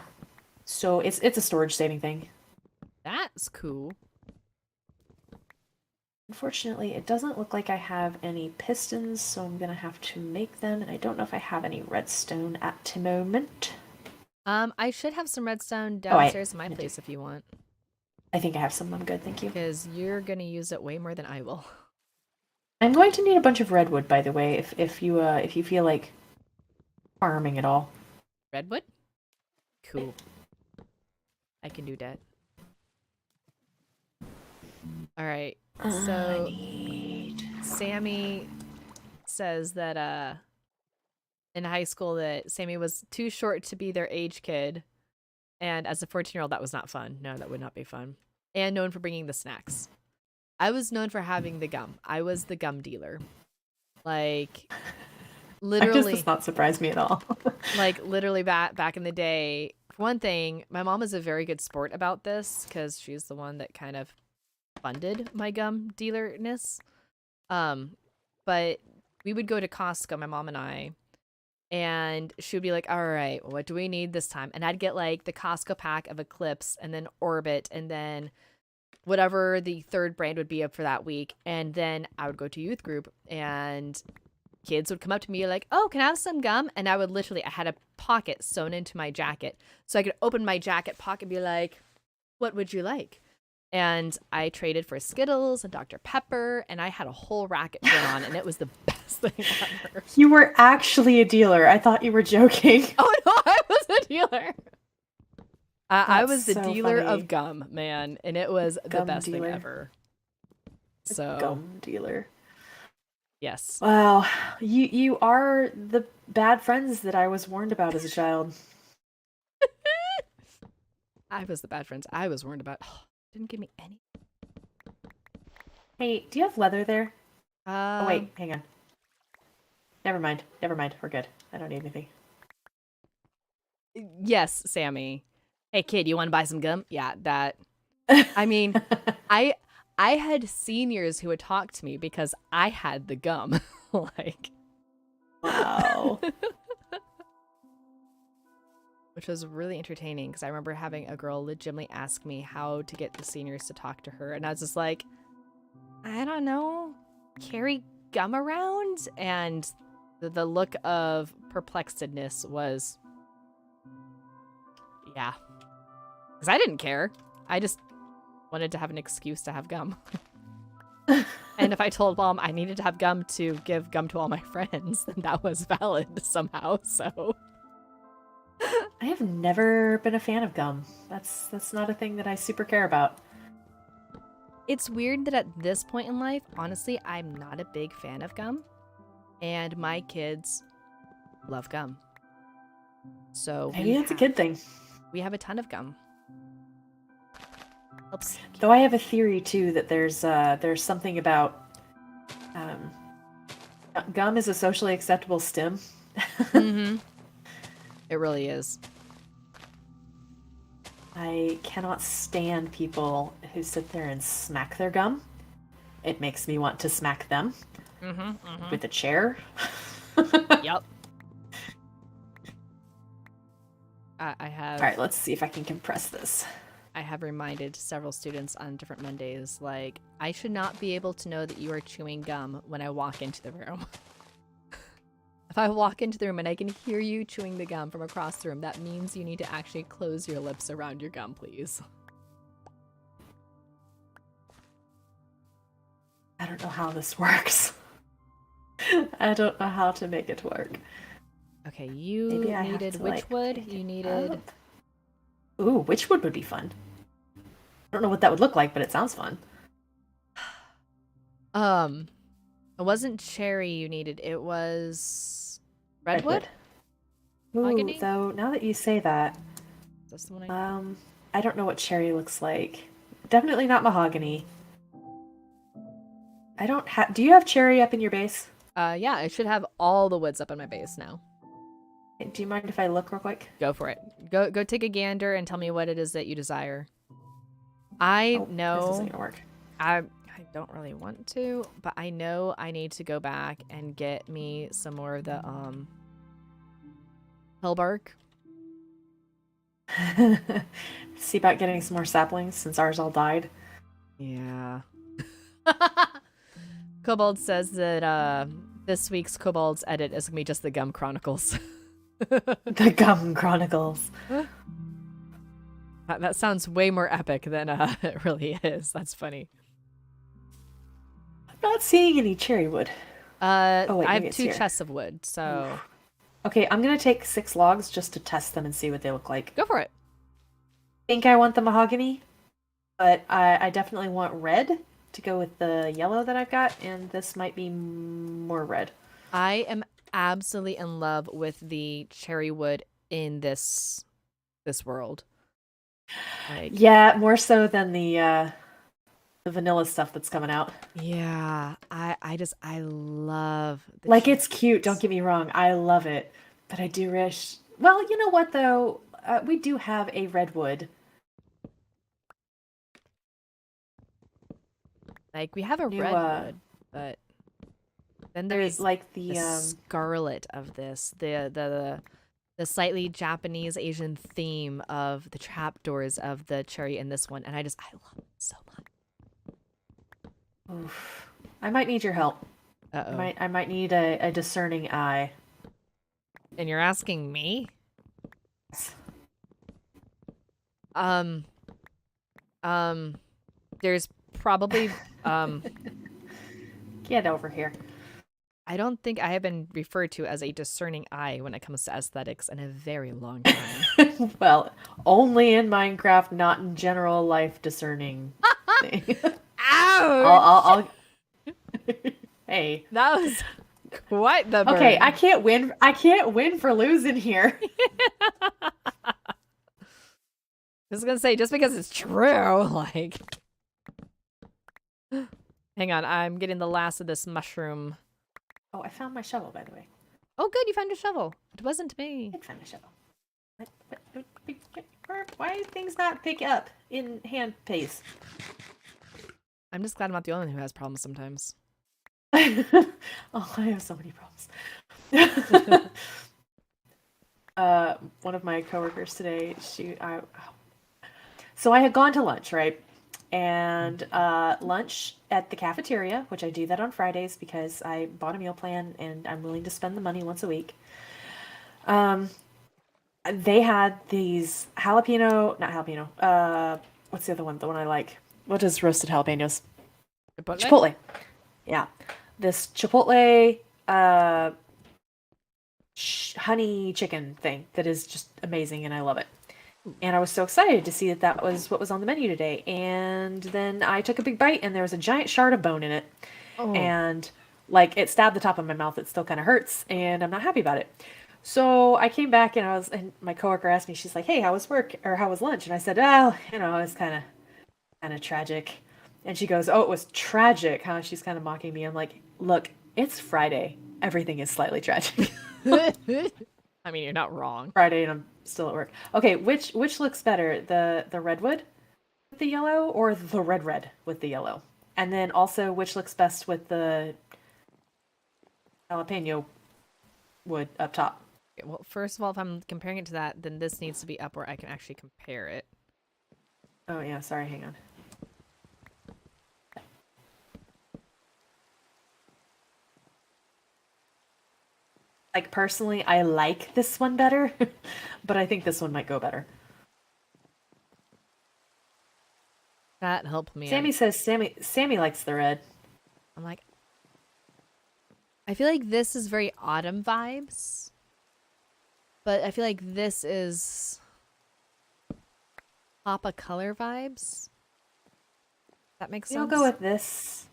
So it's a storage saving thing.
That's cool.
Unfortunately, it doesn't look like I have any pistons, so I'm gonna have to make them, and I don't know if I have any redstone at the moment.
I should have some redstone downstairs in my place if you want.
I think I have some. I'm good, thank you.
Because you're gonna use it way more than I will.
I'm going to need a bunch of redwood, by the way, if you feel like farming at all.
Redwood? Cool. I can do that. All right. So Sammy says that in high school that Sammy was too short to be their age kid, and as a 14-year-old that was not fun. No, that would not be fun. And known for bringing the snacks. I was known for having the gum. I was the gum dealer. Like literally,
that does not surprise me at all.
like literally back in the day. For one thing, my mom is a very good sport about this because she's the one that kind of funded my gum dealerness. But we would go to Costco, my mom and I, and she would be like, all right, what do we need this time? And I'd get like the Costco pack of Eclipse and then Orbit and then whatever the third brand would be up for that week. And then I would go to youth group and kids would come up to me like, oh, can I have some gum? And I had a pocket sewn into my jacket. So I could open my jacket pocket and be like, what would you like? And I traded for Skittles and Dr. Pepper, and I had a whole racket going on, and it was the best thing ever.
You were actually a dealer. I thought you were joking.
Oh, no, I was a dealer. I was the
so
dealer
funny.
of gum, man, and it was the
Gum
best
dealer.
thing ever. So,
Gum dealer.
yes.
Wow, you are the bad friends that I was warned about as a child.
I was the bad friends I was warned about. Oh, didn't give me any.
Hey, do you have leather there? Oh, wait,
Um,
hang on. Never mind. We're good. I don't need anything.
yes, Sammy. Hey, kid, you want to buy some gum? Yeah, that. I mean, I had seniors who would talk to me because I had the gum. Like,
Wow.
which was really entertaining because I remember having a girl legitimately ask me how to get the seniors to talk to her, and I was just like, I don't know, carry gum around, and the look of perplexedness was, yeah, because I didn't care. I just wanted to have an excuse to have gum. And if I told mom I needed to have gum to give gum to all my friends, then that was valid somehow. So
I have never been a fan of gum. That's not a thing that I super care about.
it's weird that at this point in life, honestly, I'm not a big fan of gum. And my kids love gum. So
Maybe that's a kid thing.
we have a ton of gum. Helps.
Though I have a theory too that there's something about Gum is a socially acceptable stim.
Mm-hmm. It really is.
I cannot stand people who sit there and smack their gum. It makes me want to smack them with a chair.
Yep. I have.
All right, let's see if I can compress this.
I have reminded several students on different Mondays, like, I should not be able to know that you are chewing gum when I walk into the room. If I walk into the room and I can hear you chewing the gum from across the room, that means you need to actually close your lips around your gum, please.
I don't know how this works. I don't know how to make it work.
Okay, you
Maybe I
needed
have to,
which wood? You needed...
up. Ooh, which wood would be fun? I don't know what that would look like, but it sounds fun.
It wasn't cherry you needed, it was... Redwood?
Ooh,
Mahogany?
though, now that you say that,
Is this the one
I don't know what cherry looks like. Definitely not mahogany. I don't have... Do you have cherry up in your base?
Yeah, I should have all the woods up on my base now.
Do you mind if I look real quick?
Go for it. Go take a gander and tell me what it is that you desire. I know...
This isn't gonna work.
I don't really want to, but I know I need to go back and get me some more of the hill bark.
See about getting some more saplings since ours all died.
Yeah. Kobold says that this week's Kobold's edit is gonna be just the Gum Chronicles.
The Gum Chronicles.
That sounds way more epic than it really is. That's funny.
I'm not seeing any cherry wood. Wait,
I have 2
here.
chests of wood, so...
Okay, I'm gonna take 6 logs just to test them and see what they look like.
Go for it.
I think I want the mahogany, but I definitely want red to go with the yellow that I've got, and this might be more red.
I am absolutely in love with the cherry wood in this world. Like,
yeah, more so than the vanilla stuff that's coming out.
yeah, I love the
like it's cute, don't get me wrong, I love it, but I do wish. Well, you know what though, we do have a redwood.
Like, we have a redwood, but then there's
like
the
the
scarlet of this, the slightly Japanese Asian theme of the trapdoors of the cherry in this one, and I love it so much.
Oof. I might need your help.
Uh-oh.
I might need a discerning eye.
And you're asking me? There's probably
Get over here.
I don't think I have been referred to as a discerning eye when it comes to aesthetics in a very long time.
Well, only in Minecraft, not in general life discerning thing.
Ouch!
I'll Hey.
That was quite the burn.
Okay, I can't win for losing here.
I was gonna say, just because it's true, like... Hang on, I'm getting the last of this mushroom.
Oh, I found my shovel, by the way.
Oh, good, you found your shovel. It wasn't me.
I did find my shovel. Why do things not pick up in hand pace?
I'm just glad I'm not the only one who has problems sometimes.
Oh, I have so many problems. One of my coworkers today, so I had gone to lunch, right? And lunch at the cafeteria, which I do that on Fridays because I bought a meal plan and I'm willing to spend the money once a week. They had these not jalapeno, what's the other one? The one I like. What is roasted jalapenos? Chipotle. Yeah. This Chipotle honey chicken thing that is just amazing and I love it. And I was so excited to see that that was what was on the menu today. And then I took a big bite and there was a giant shard of bone in it. Oh. And like it stabbed the top of my mouth. It still kind of hurts and I'm not happy about it. So I came back and my coworker asked me, she's like, hey, how was work or how was lunch? And I said, well, it was kind of tragic. And she goes, oh, it was tragic, huh? She's kind of mocking me. I'm like, look, It's Friday. Everything is slightly tragic.
I mean, you're not wrong.
Friday and I'm still at work. Okay, which looks better? The redwood with the yellow or the red with the yellow? And then also which looks best with the jalapeno wood up top?
Okay, well, first of all, if I'm comparing it to that, then this needs to be up where I can actually compare it.
Oh yeah, sorry, hang on. Like personally, I like this one better, but I think this one might go better.
That helped me.
Sammy says Sammy likes the red.
I'm like, I feel like this is very autumn vibes, but I feel like this is Papa color vibes. That makes sense.
I'll go with this.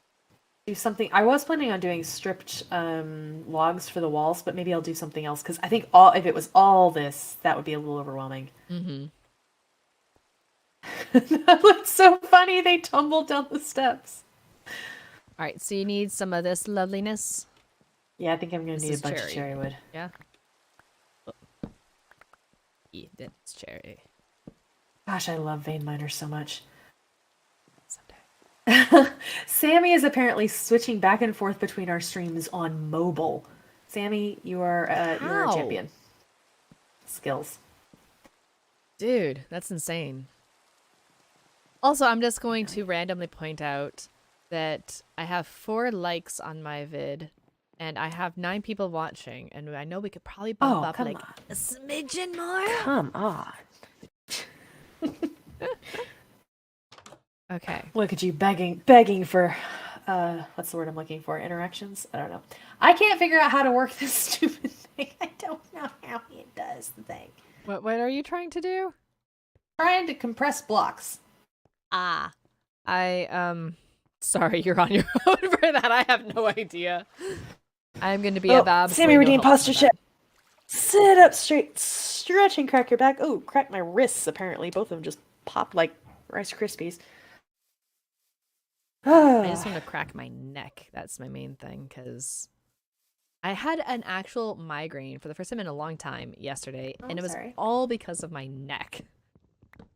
Do something. I was planning on doing stripped logs for the walls, but maybe I'll do something else because I think if it was all this, that would be a little overwhelming.
Mm-hmm.
That looks so funny. They tumbled down the steps.
All right, so you need some of this loveliness.
Yeah, I think I'm gonna
This
need a
is
bunch
cherry.
of cherry wood.
Yeah. Yeah, that's cherry.
Gosh, I love vein miners so much.
Someday.
Sammy is apparently switching back and forth between our streams on mobile. Sammy, you're a
How?
champion. Skills.
Dude, that's insane. Also, I'm just going to randomly point out that I have 4 likes on my vid, and I have 9 people watching, and I know we could probably bump up like a smidgen more.
Come on.
Okay.
Look at you begging for, what's the word I'm looking for? Interactions? I don't know. I can't figure out how to work this stupid thing. I don't know how it does the thing.
What are you trying to do?
Trying to compress blocks.
Ah. Sorry, you're on your own for that. I have no idea. I'm going to be a bab.
Sammy redeemed posture check. Sit up straight, stretch and crack your back. Oh, crack my wrists, apparently. Both of them just popped like Rice Krispies.
I just want to crack my neck. That's my main thing, because I had an actual migraine for the first time in a long time yesterday, and it was all because of my neck.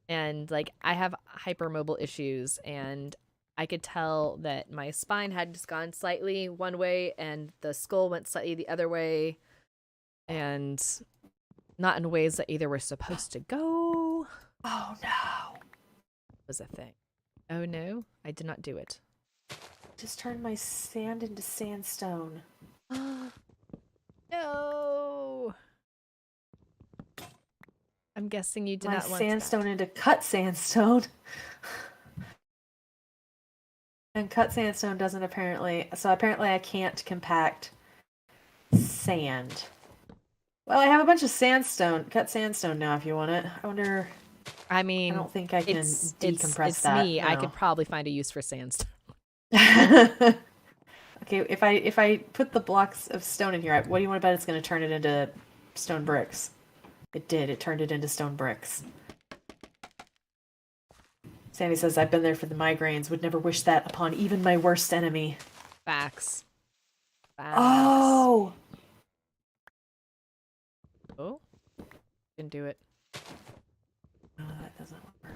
And like, I have hypermobile issues, and I could tell that my spine had just gone slightly one way and the skull went slightly the other way, and not in ways that either were supposed to go.
Oh no.
Was a thing. Oh no, I did not do it.
Just turned my sand into sandstone.
No. I'm guessing you did not want
sandstone into cut sandstone. And cut sandstone doesn't apparently... So apparently I can't compact sand. Well, I have a bunch of sandstone. Cut sandstone now if you want it. I wonder...
I mean...
I don't think I can decompress
it's
that.
me. I could probably find a use for sandstone.
Okay, if I put the blocks of stone in here, what do you want to bet it's going to turn it into stone bricks? It did. It turned it into stone bricks. Sammy says, I've been there for the migraines. Would never wish that upon even my worst enemy.
Facts.
Oh!
Oh? Can do it.
No, that doesn't work.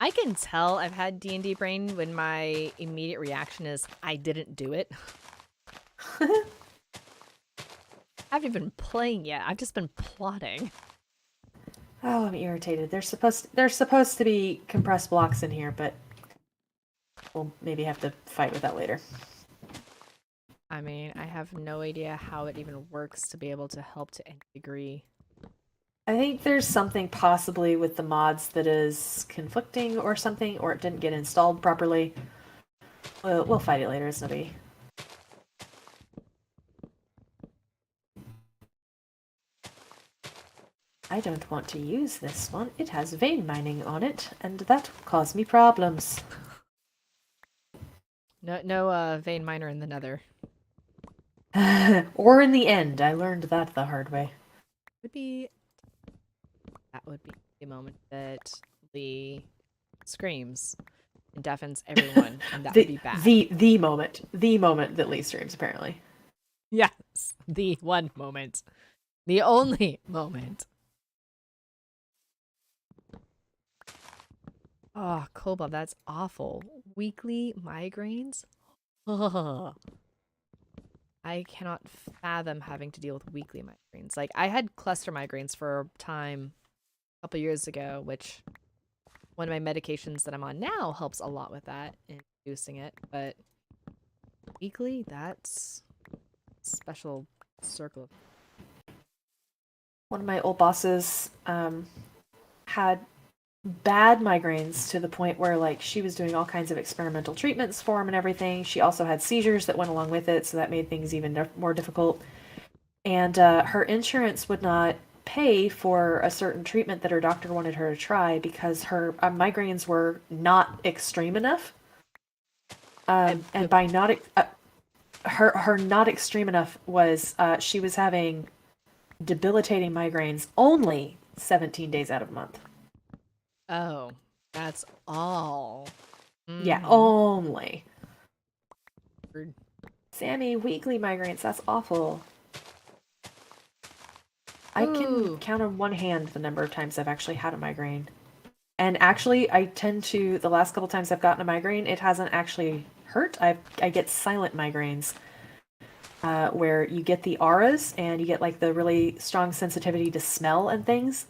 I can tell I've had D&D brain when my immediate reaction is, I didn't do it. I haven't even been playing yet. I've just been plotting.
Oh, I'm irritated. There's supposed to be compressed blocks in here, but we'll maybe have to fight with that later.
I mean, I have no idea how it even works to be able to help to any degree.
I think there's something possibly with the mods that is conflicting or something, or it didn't get installed properly. We'll fight it later. It's no biggie. I don't want to use this one. It has vein mining on it, and that will cause me problems.
No vein miner in the nether.
Or in the end. I learned that the hard way.
That would be the moment that Lee screams. and deafens everyone, and that would
The
be bad.
the moment that Lee streams apparently.
Yes, the one moment, the only moment. Oh, Koba, that's awful. Weekly migraines? Ugh. I cannot fathom having to deal with weekly migraines. Like, I had cluster migraines for a time a couple years ago, which one of my medications that I'm on now helps a lot with that in reducing it. But weekly, that's special circle.
One of my old bosses had bad migraines to the point where like she was doing all kinds of experimental treatments for him and everything. She also had seizures that went along with it, so that made things even more difficult. And her insurance would not pay for a certain treatment that her doctor wanted her to try because her migraines were not extreme enough. And by not her not extreme enough was she was having debilitating migraines only 17 days out of a month.
Oh, that's all.
Yeah,
Mhm.
only.
Weird.
Sammy, weekly migraines, that's awful. I can
Ooh.
count on one hand the number of times I've actually had a migraine. And actually, I tend to, the last couple times I've gotten a migraine, it hasn't actually hurt. I get silent migraines, where you get the auras and you get like the really strong sensitivity to smell and things,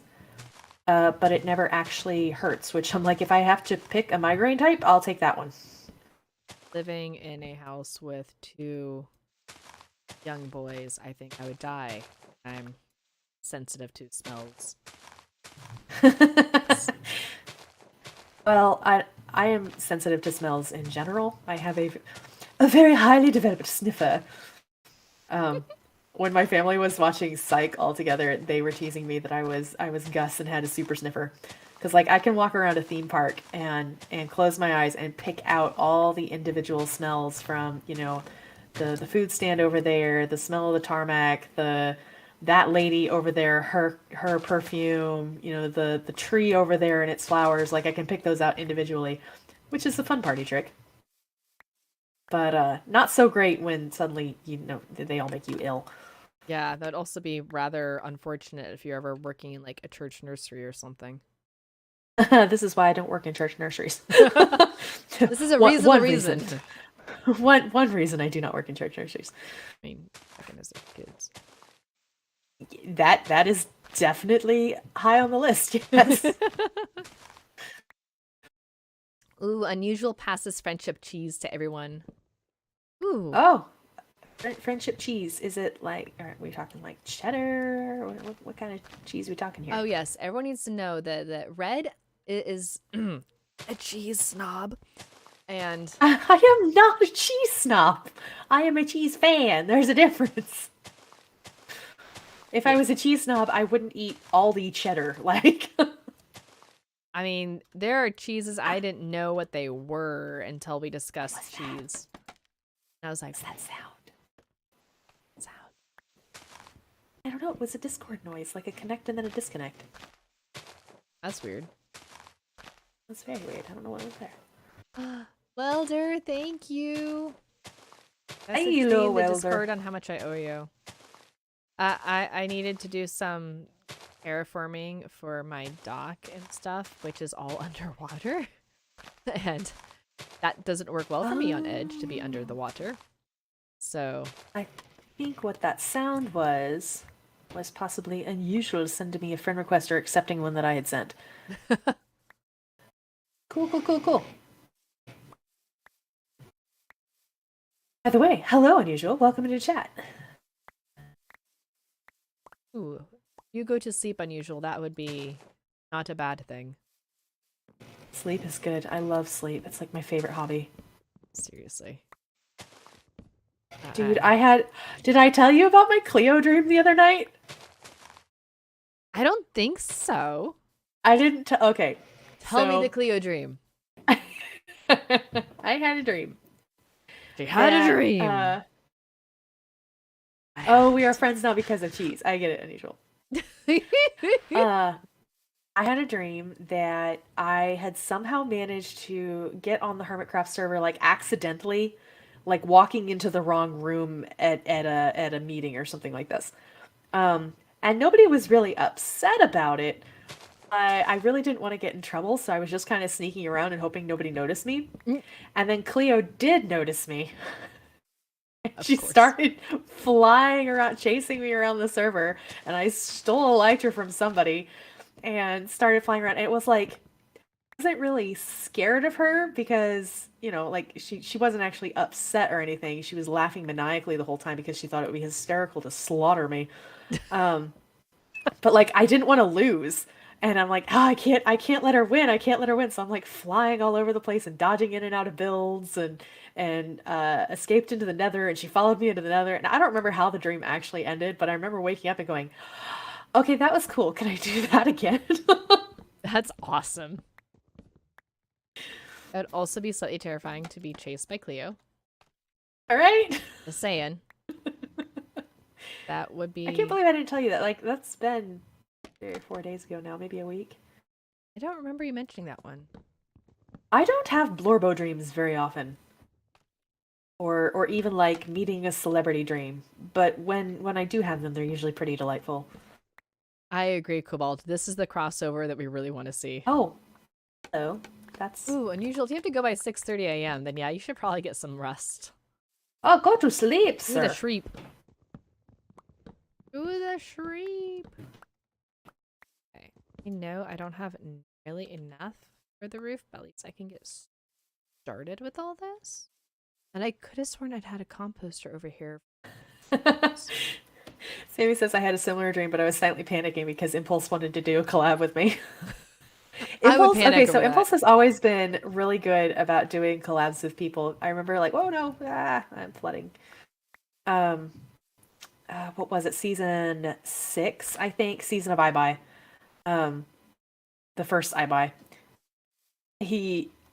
but it never actually hurts, which I'm like, if I have to pick a migraine type, I'll take that one.
Living in a house with two young boys, I think I would die. I'm sensitive to smells.
Well, I am sensitive to smells in general. I have a very highly developed sniffer. Um, when my family was watching Psych all together, they were teasing me that I was Gus and had a super sniffer. Because like I can walk around a theme park and close my eyes and pick out all the individual smells from, the food stand over there, the smell of the tarmac, that lady over there, her perfume, the tree over there and its flowers. Like I can pick those out individually, which is a fun party trick. But not so great when suddenly they all make you ill.
Yeah, that'd also be rather unfortunate if you're ever working in like a church nursery or something.
This is why I don't work in church nurseries.
This is a
One,
reasonable
one
reason.
reason. One reason I do not work in church nurseries.
I mean, fucking as kids.
That is definitely high on the list. Yes.
Ooh, unusual passes friendship cheese to everyone. Ooh.
Oh, friendship cheese. Is it like? Are we talking like cheddar? What kind of cheese are we talking here?
Oh yes, everyone needs to know that Red is a cheese snob, and
I am not a cheese snob. I am a cheese fan. There's a difference. If I was a cheese snob, I wouldn't eat all the cheddar. Like,
I mean, there are cheeses I didn't know what they were until we discussed cheese. And I was like,
what's that sound?
Sound.
I don't know. It was a Discord noise, like a connect and then a disconnect.
That's weird.
That's very weird. I don't know what was there.
Welder, thank you.
Hello,
Message me in the
Welder.
Discord on how much I owe you. I needed to do some terraforming for my dock and stuff, which is all underwater. And that doesn't work well for me on Edge to be under the water. So
I think what that sound was possibly unusual, sending me a friend request or accepting one that I had sent. Cool. By the way, hello, Unusual. Welcome into chat.
ooh, you go to sleep unusual, that would be not a bad thing.
Sleep is good. I love sleep. It's like my favorite hobby.
Seriously.
Dude, did I tell you about my Cleo dream the other night?
I don't think so.
I didn't okay.
Tell me the Cleo dream.
I had a dream.
She had a dream.
Oh, we are friends now because of cheese. I get it, Unusual. I had a dream that I had somehow managed to get on the Hermitcraft server like accidentally, like walking into the wrong room at a meeting or something like this. And nobody was really upset about it. I really didn't want to get in trouble, so I was just kind of sneaking around and hoping nobody noticed me.
Mm,
And then Cleo did notice me.
of
She
course.
started flying around, chasing me around the server, and I stole a lighter from somebody and started flying around. And it was like I wasn't really scared of her because, like she wasn't actually upset or anything. She was laughing maniacally the whole time because she thought it would be hysterical to slaughter me. Um, but like I didn't want to lose. And I'm like, oh, I can't let her win. I can't let her win. So I'm like flying all over the place and dodging in and out of builds and escaped into the Nether. And she followed me into the Nether. And I don't remember how the dream actually ended, but I remember waking up and going, okay, that was cool. Can I do that again?
That's awesome. It would also be slightly terrifying to be chased by Cleo.
All right.
Just saying. That would be.
I can't believe I didn't tell you that. Like that's been 3 or 4 days ago now, maybe a week.
I don't remember you mentioning that one.
I don't have Blorbo dreams very often. Or even like meeting a celebrity dream. But when I do have them, they're usually pretty delightful.
I agree, Cobalt. This is the crossover that we really want to see.
Oh, hello. That's
Ooh, unusual. If you have to go by 6:30 a.m., then yeah, you should probably get some rest.
oh, go to sleep,
Ooh, the
sir.
shreep. Ooh, the shreep. Okay. I know I don't have nearly enough for the roof, but at least I can get started with all this. And I could have sworn I'd had a composter over here.
Sammy says I had a similar dream, but I was silently panicking because Impulse wanted to do a collab with me.
I would
Impulse,
panic
okay, so
over
Impulse
that.
has always been really good about doing collabs with people. I remember like, oh no, I'm flooding. Um, what was it? Season 6, I think. Season of iBuy. Um, the first iBuy.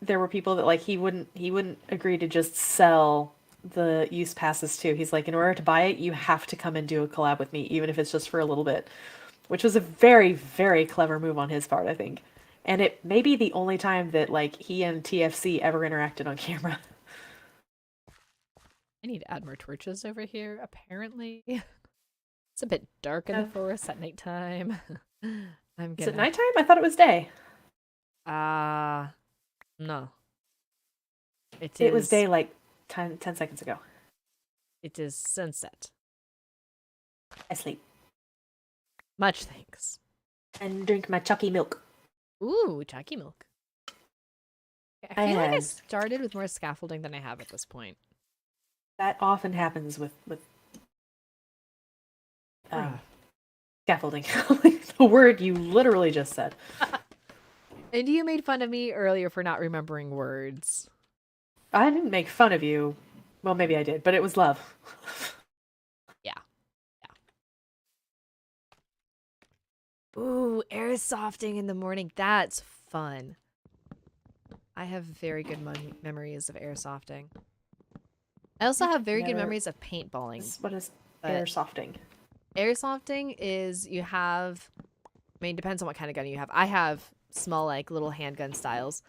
There were people that like he wouldn't agree to just sell the use passes too. He's like, in order to buy it, you have to come and do a collab with me, even if it's just for a little bit, which was a very, very clever move on his part, I think. And it may be the only time that like he and TFC ever interacted on camera.
I need to add more torches over here, apparently. It's a bit dark in the
Yeah.
forest at nighttime. I'm
Is it
gonna.
nighttime? I thought it was day.
No. It
It was
is.
day like 10 seconds ago.
It is sunset.
I sleep
Much thanks.
and drink my chalky milk.
Ooh, chalky milk. I
I
feel like I
had
started with more scaffolding than I have at this point.
that often happens with
Ah.
scaffolding. The word you literally just said.
And you made fun of me earlier for not remembering words.
I didn't make fun of you. Well, maybe I did, but it was love.
Yeah. Ooh, airsofting in the morning. That's fun. I have very good memories of airsofting. I also have very good
Never.
memories of paintballing.
What is
But
airsofting?
airsofting is you have, I mean, it depends on what kind of gun you have. I have small, like little handgun styles.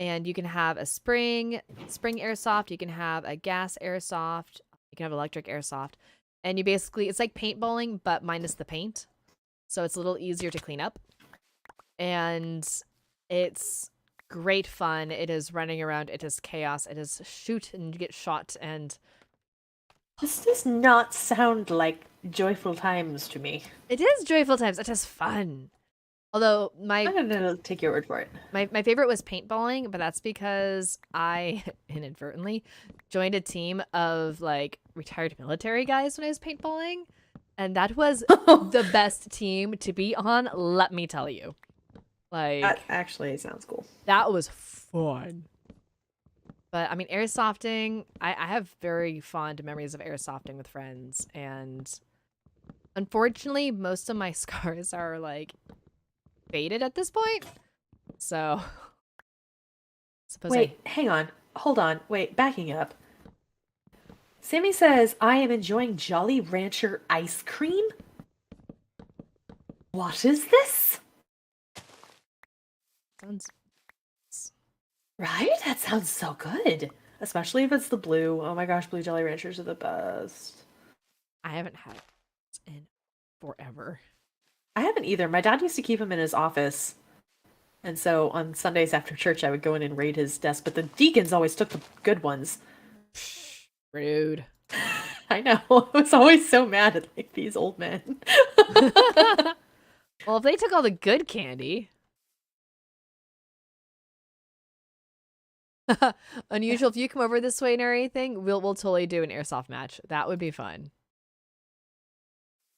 And you can have a spring airsoft. You can have a gas airsoft. You can have electric airsoft. And you basically, it's like paintballing, but minus the paint. So it's a little easier to clean up. And it's great fun. It is running around. It is chaos. It is shoot and you get shot. And
This does not sound like joyful times to me.
it is joyful times. It is fun. Although
I'm gonna take your word for it.
my favorite was paintballing, but that's because I inadvertently joined a team of like retired military guys when I was paintballing, and that was the best team to be on, let me tell you. Like
That actually sounds cool.
that was fun. But I mean, airsofting, I have very fond memories of airsofting with friends, and unfortunately, most of my scars are like faded at this point. So, suppose
Wait, hang on. Hold on. Wait, backing up. Sammy says, I am enjoying Jolly Rancher ice cream? What is this?
Sounds.
Right? That sounds so good. Especially if it's the blue. Oh my gosh, blue Jolly Ranchers are the best.
I haven't had it in forever.
I haven't either. My dad used to keep them in his office. And so on Sundays after church, I would go in and raid his desk. But the deacons always took the good ones.
Rude.
I know. I was always so mad at like these old men.
Well, if they took all the good candy. Unusual. If you come over this way and anything, we'll totally do an airsoft match. That would be fun.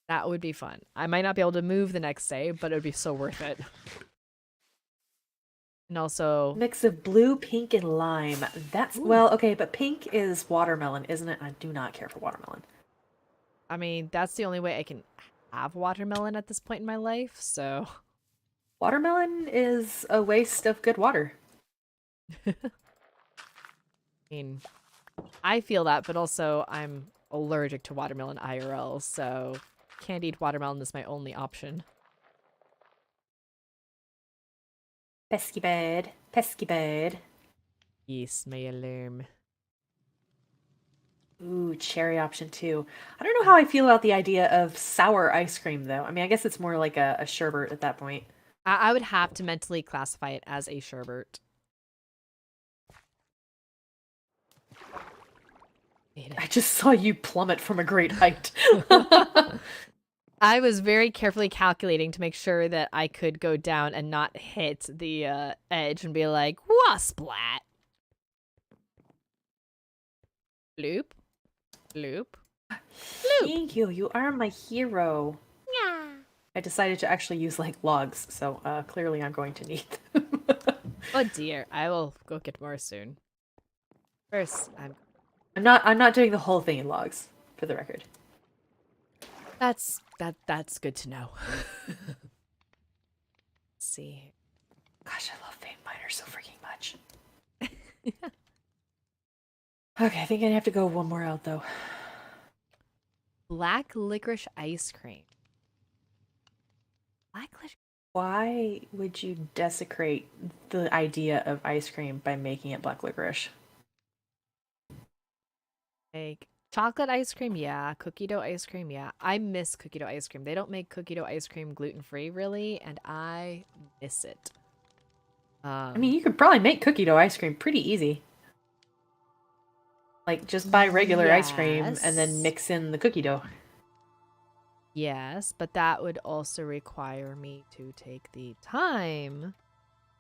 That would be fun. I might not be able to move the next day, but it would be so worth it. And also
Mix of blue, pink, and lime. That's well, okay, but pink is watermelon, isn't it? I do not care for watermelon.
I mean, that's the only way I can have watermelon at this point in my life, so
Watermelon is a waste of good water.
I mean, I feel that, but also I'm allergic to watermelon IRL, so candied watermelon is my only option.
Pesky bird. Pesky bird.
Yes, my alarm.
Ooh, cherry option too. I don't know how I feel about the idea of sour ice cream, though. I mean, I guess it's more like a sherbet at that point.
I would have to mentally classify it as a sherbet.
I just saw you plummet from a great height.
I was very carefully calculating to make sure that I could go down and not hit the edge and be like, wah, splat. Bloop. Bloop. Bloop.
Thank you. You are my hero.
Yeah.
I decided to actually use like logs, so clearly I'm going to need them.
Oh dear, I will go get more soon. First,
I'm not doing the whole thing in logs, for the record.
That's good to know. Let's see.
Gosh, I love Fame Miner so freaking much. Okay, I think I have to go one more out though.
Black licorice ice cream. Black licorice.
Why would you desecrate the idea of ice cream by making it black licorice?
Like chocolate ice cream, yeah. Cookie dough ice cream, yeah. I miss cookie dough ice cream. They don't make cookie dough ice cream gluten-free, really, and I miss it.
I mean, you could probably make cookie dough ice cream pretty easy. Like, just buy regular ice cream and then mix in the cookie dough.
Yes, but that would also require me to take the time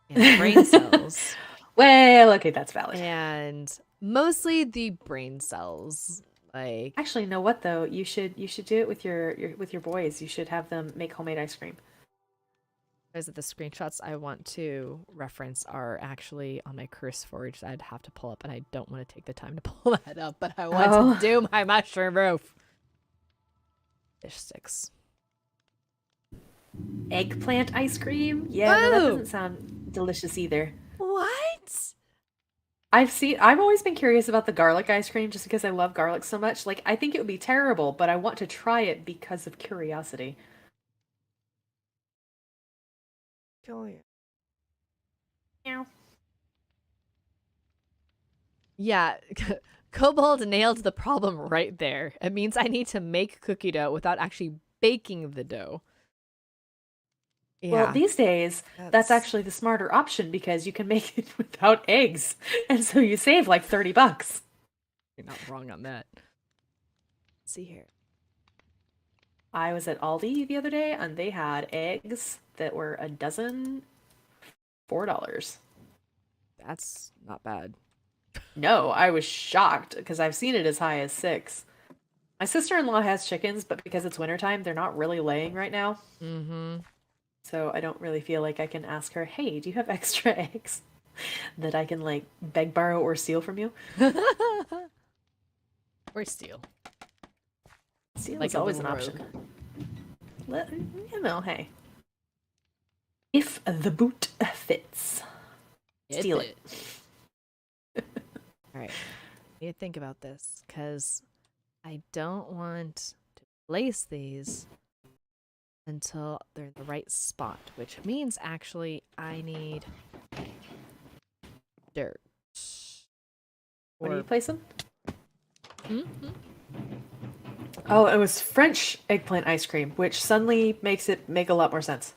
and brain cells.
Well, okay, that's valid.
And mostly the brain cells. Like,
actually, know what though? You should do it with your boys. You should have them make homemade ice cream.
Because the screenshots I want to reference are actually on my curse forge that I'd have to pull up, and I don't want to take the time to pull that up, but I want to do my mushroom roof. Fish sticks.
Eggplant ice cream? Yeah, no, that doesn't sound delicious either.
What?
I've always been curious about the garlic ice cream just because I love garlic so much. Like, I think it would be terrible, but I want to try it because of curiosity.
Yeah. Yeah, Kobold nailed the problem right there. It means I need to make cookie dough without actually baking the dough.
Yeah. Well, these days, that's actually the smarter option because you can make it without eggs. And so you save like $30.
You're not wrong on that. Let's see here.
I was at Aldi the other day and they had eggs that were a dozen, $4.
That's not bad.
No, I was shocked because I've seen it as high as $6. My sister-in-law has chickens, but because it's wintertime, they're not really laying right now.
Mm-hmm.
So I don't really feel like I can ask her, hey, do you have extra eggs that I can, like, beg, borrow, or steal from you?
Or steal.
Steal is always an option. You know, hey. If the boot fits. Steal it.
All right. I need to think about this because I don't want to place these until they're in the right spot, which means actually I need
What do you
Or
place them?
Mhm.
Oh, it was French eggplant ice cream, which suddenly makes it make a lot more sense.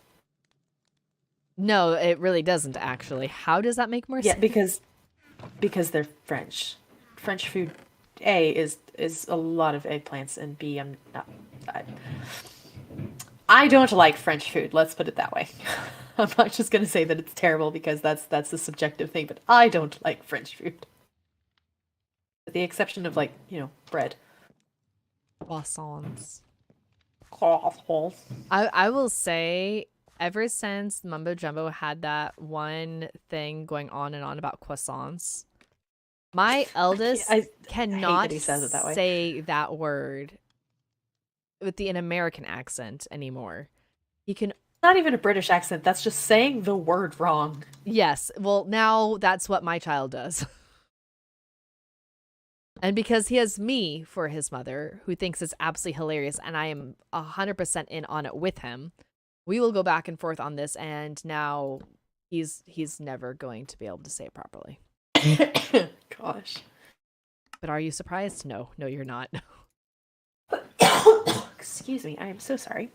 No, it really doesn't actually. How does that make more
Yeah,
sense?
because they're French. French food, A is a lot of eggplants, and B I'm not. I don't like French food. Let's put it that way. I'm not just gonna say that it's terrible because that's a subjective thing, but I don't like French food. With the exception of like bread.
Croissants.
Croissants.
I will say, ever since Mumbo Jumbo had that one thing going on and on about croissants, my eldest
I hate
cannot
that he says it that way.
say that word with an American accent anymore. He can,
Not even a British accent. That's just saying the word wrong.
yes, well, now that's what my child does. And because he has me for his mother, who thinks it's absolutely hilarious, and I am 100% in on it with him, we will go back and forth on this, and now he's never going to be able to say it properly.
Gosh.
But are you surprised? No, you're not.
Excuse me. I am so sorry.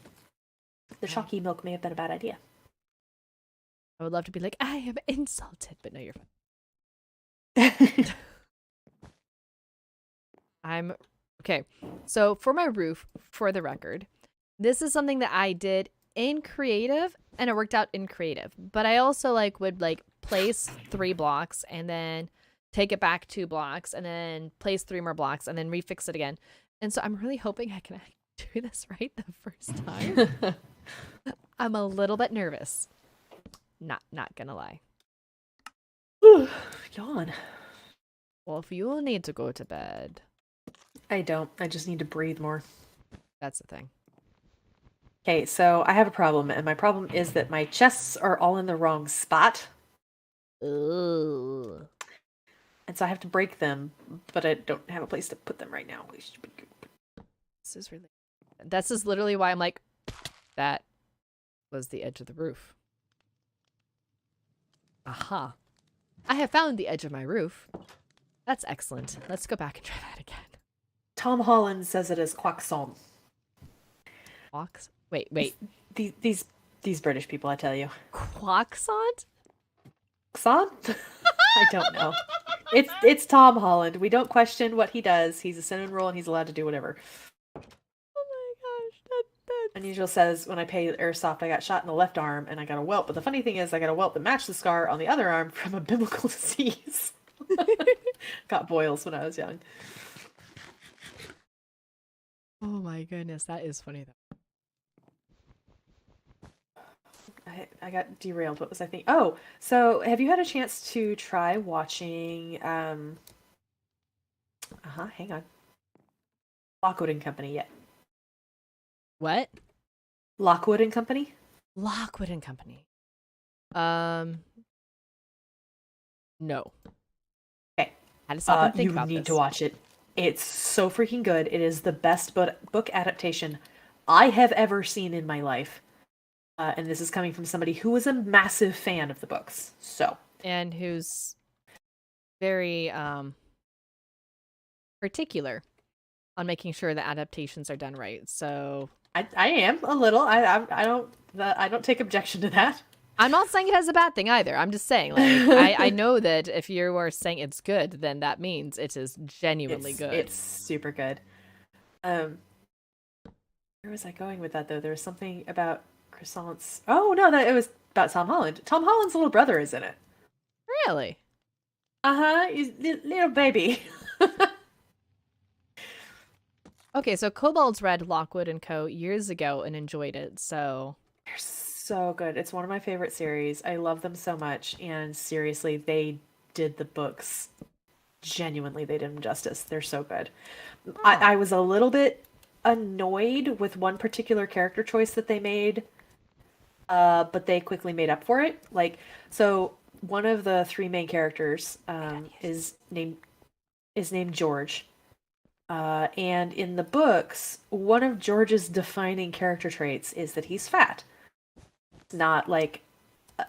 The chalky milk may have been a bad idea.
I would love to be like, I am insulted, but no, you're fine. I'm okay. So for my roof, for the record, this is something that I did in creative, and it worked out in creative. But I also would place 3 blocks and then take it back 2 blocks and then place 3 more blocks and then refix it again. And so I'm really hoping I can do this right the first time. I'm a little bit nervous. Not gonna lie.
Yawn.
Well, if you need to go to bed,
I don't. I just need to breathe more.
that's the thing.
Okay, so I have a problem, and my problem is that my chests are all in the wrong spot.
Ooh.
And so I have to break them, but I don't have a place to put them right now.
This is literally why I'm like, that was the edge of the roof. Aha. I have found the edge of my roof. That's excellent. Let's go back and try that again.
Tom Holland says it as croissant.
Wait.
These British people, I tell you.
Croissant?
Croissant? I don't know. It's Tom Holland. We don't question what he does. He's a cinnamon roll and he's allowed to do whatever.
Oh my gosh. That's...
Unusual says, when I played Airsoft, I got shot in the left arm and I got a welt. But the funny thing is, I got a welt that matched the scar on the other arm from a biblical disease. Got boils when I was young.
Oh my goodness. That is funny though.
I got derailed. What was I thinking? Oh, so have you had a chance to try watching hang on. Lockwood and Company yet?
What?
Lockwood and Company?
Lockwood and Company. No.
Okay.
I had to stop and think about this.
You need to watch it. It's so freaking good. It is the best book adaptation I have ever seen in my life. And this is coming from somebody who was a massive fan of the books. So.
And who's very particular on making sure the adaptations are done right. So
I am a little. I don't take objection to that.
I'm not saying it has a bad thing either. I'm just saying, I know that if you are saying it's good, then that means it is genuinely good.
It's super good. Where was I going with that though? There was something about croissants. Oh no, it was about Tom Holland. Tom Holland's little brother is in it.
Really?
He's little baby.
Okay, so Kobold's read Lockwood and Co. years ago and enjoyed it, so...
They're so good. It's one of my favorite series. I love them so much, and seriously, they did the books. Genuinely, they did them justice. They're so good. Oh. I was a little bit annoyed with one particular character choice that they made, but they quickly made up for it. So one of the 3 main characters is named George. And in the books, one of George's defining character traits is that he's fat. It's not like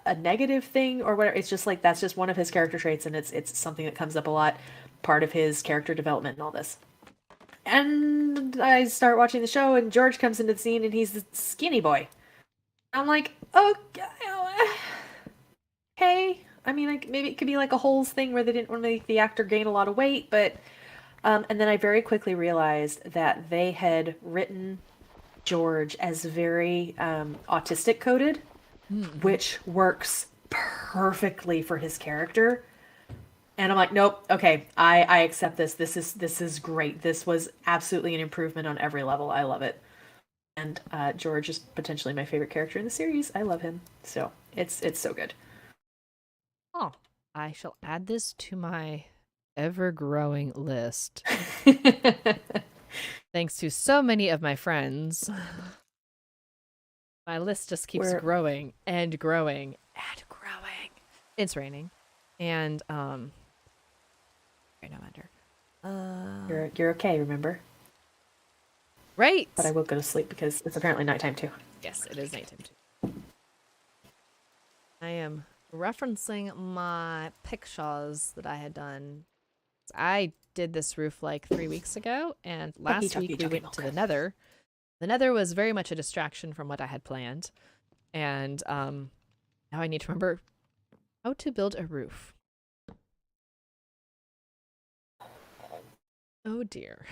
a negative thing or whatever. It's just that's just one of his character traits, and it's something that comes up a lot. part of his character development and all this. And I start watching the show, and George comes into the scene, and he's the skinny boy. I'm like, okay. I mean, like, maybe it could be like a Holes thing where they didn't want to make the actor gain a lot of weight, but and then I very quickly realized that they had written George as very autistic coded, which works perfectly for his character. And I'm like, nope, okay, I accept this. This is great. This was absolutely an improvement on every level. I love it. And George is potentially my favorite character in the series. I love him. So it's so good.
Oh, I shall add this to my ever-growing list. Thanks to so many of my friends. My list just keeps growing and growing and growing. It's raining. And right now under.
You're okay, remember?
Right.
But I will go to sleep because it's apparently nighttime too.
Yes, it is nighttime too. I am referencing my pictures that I had done. I did this roof like 3 weeks ago, and last week we went to the Nether. The Nether was very much a distraction from what I had planned, and now I need to remember how to build a roof. Oh dear.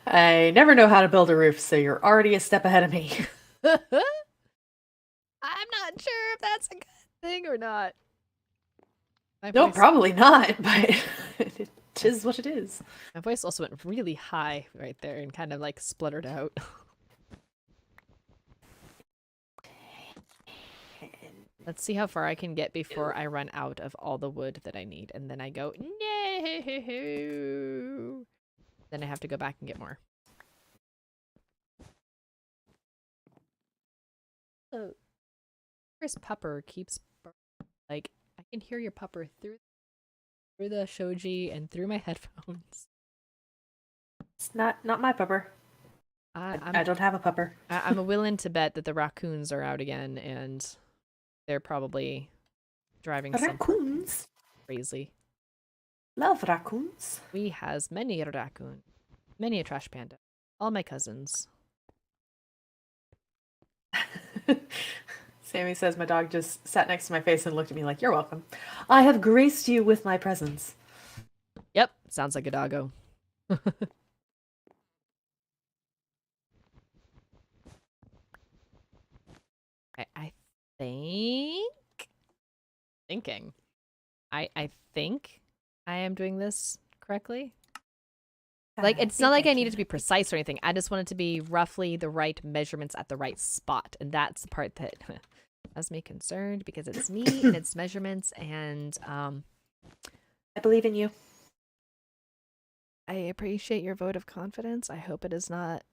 I never know how to build a roof, so you're already a step ahead of me.
I'm not sure if that's a good thing or not.
No, probably not, but it is what it is.
My voice also went really high right there and kind of like spluttered out. Let's see how far I can get before I run out of all the wood that I need. And then I go, no. Then I have to go back and get more. Oh, Chris Pupper keeps, like, I can hear your pupper through the shoji and through my headphones.
It's not my pupper. I don't have a pupper.
I'm willing to bet that the raccoons are out again, and they're probably driving
raccoons
crazy.
Love raccoons.
We has many raccoon, many a trash panda. All my cousins.
Sammy says my dog just sat next to my face and looked at me like, "You're welcome. I have graced you with my presence."
Yep, sounds like a doggo. I think I am doing this correctly. Like, it's not like I need it to be precise or anything. I just want it to be roughly the right measurements at the right spot. And that's the part that has me concerned, because it's me and it's measurements, and
I believe in you.
I appreciate your vote of confidence. I hope it is not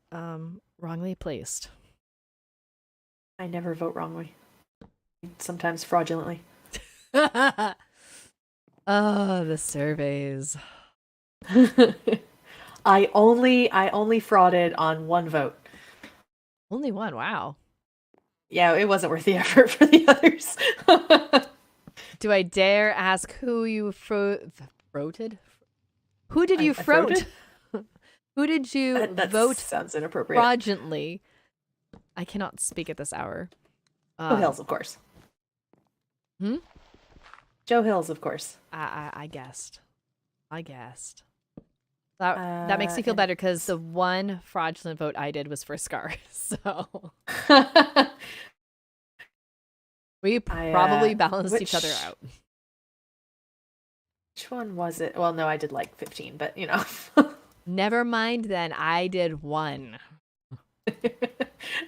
wrongly placed.
I never vote wrongly. Sometimes fraudulently.
Oh, the surveys.
I only frauded on one vote.
Only one, wow.
Yeah, it wasn't worth the effort for the others.
Do I dare ask who you froted? Who did you frote? Who did you vote?
Sounds inappropriate.
Fraudulently. I cannot speak at this hour.
Joe Hills, of course. Joe Hills, of course.
I guessed. That makes me feel better, because the one fraudulent vote I did was for Scar. So we probably balanced each other out.
Which one was it? Well, no, I did like 15, but you know.
Never mind then. I did 1.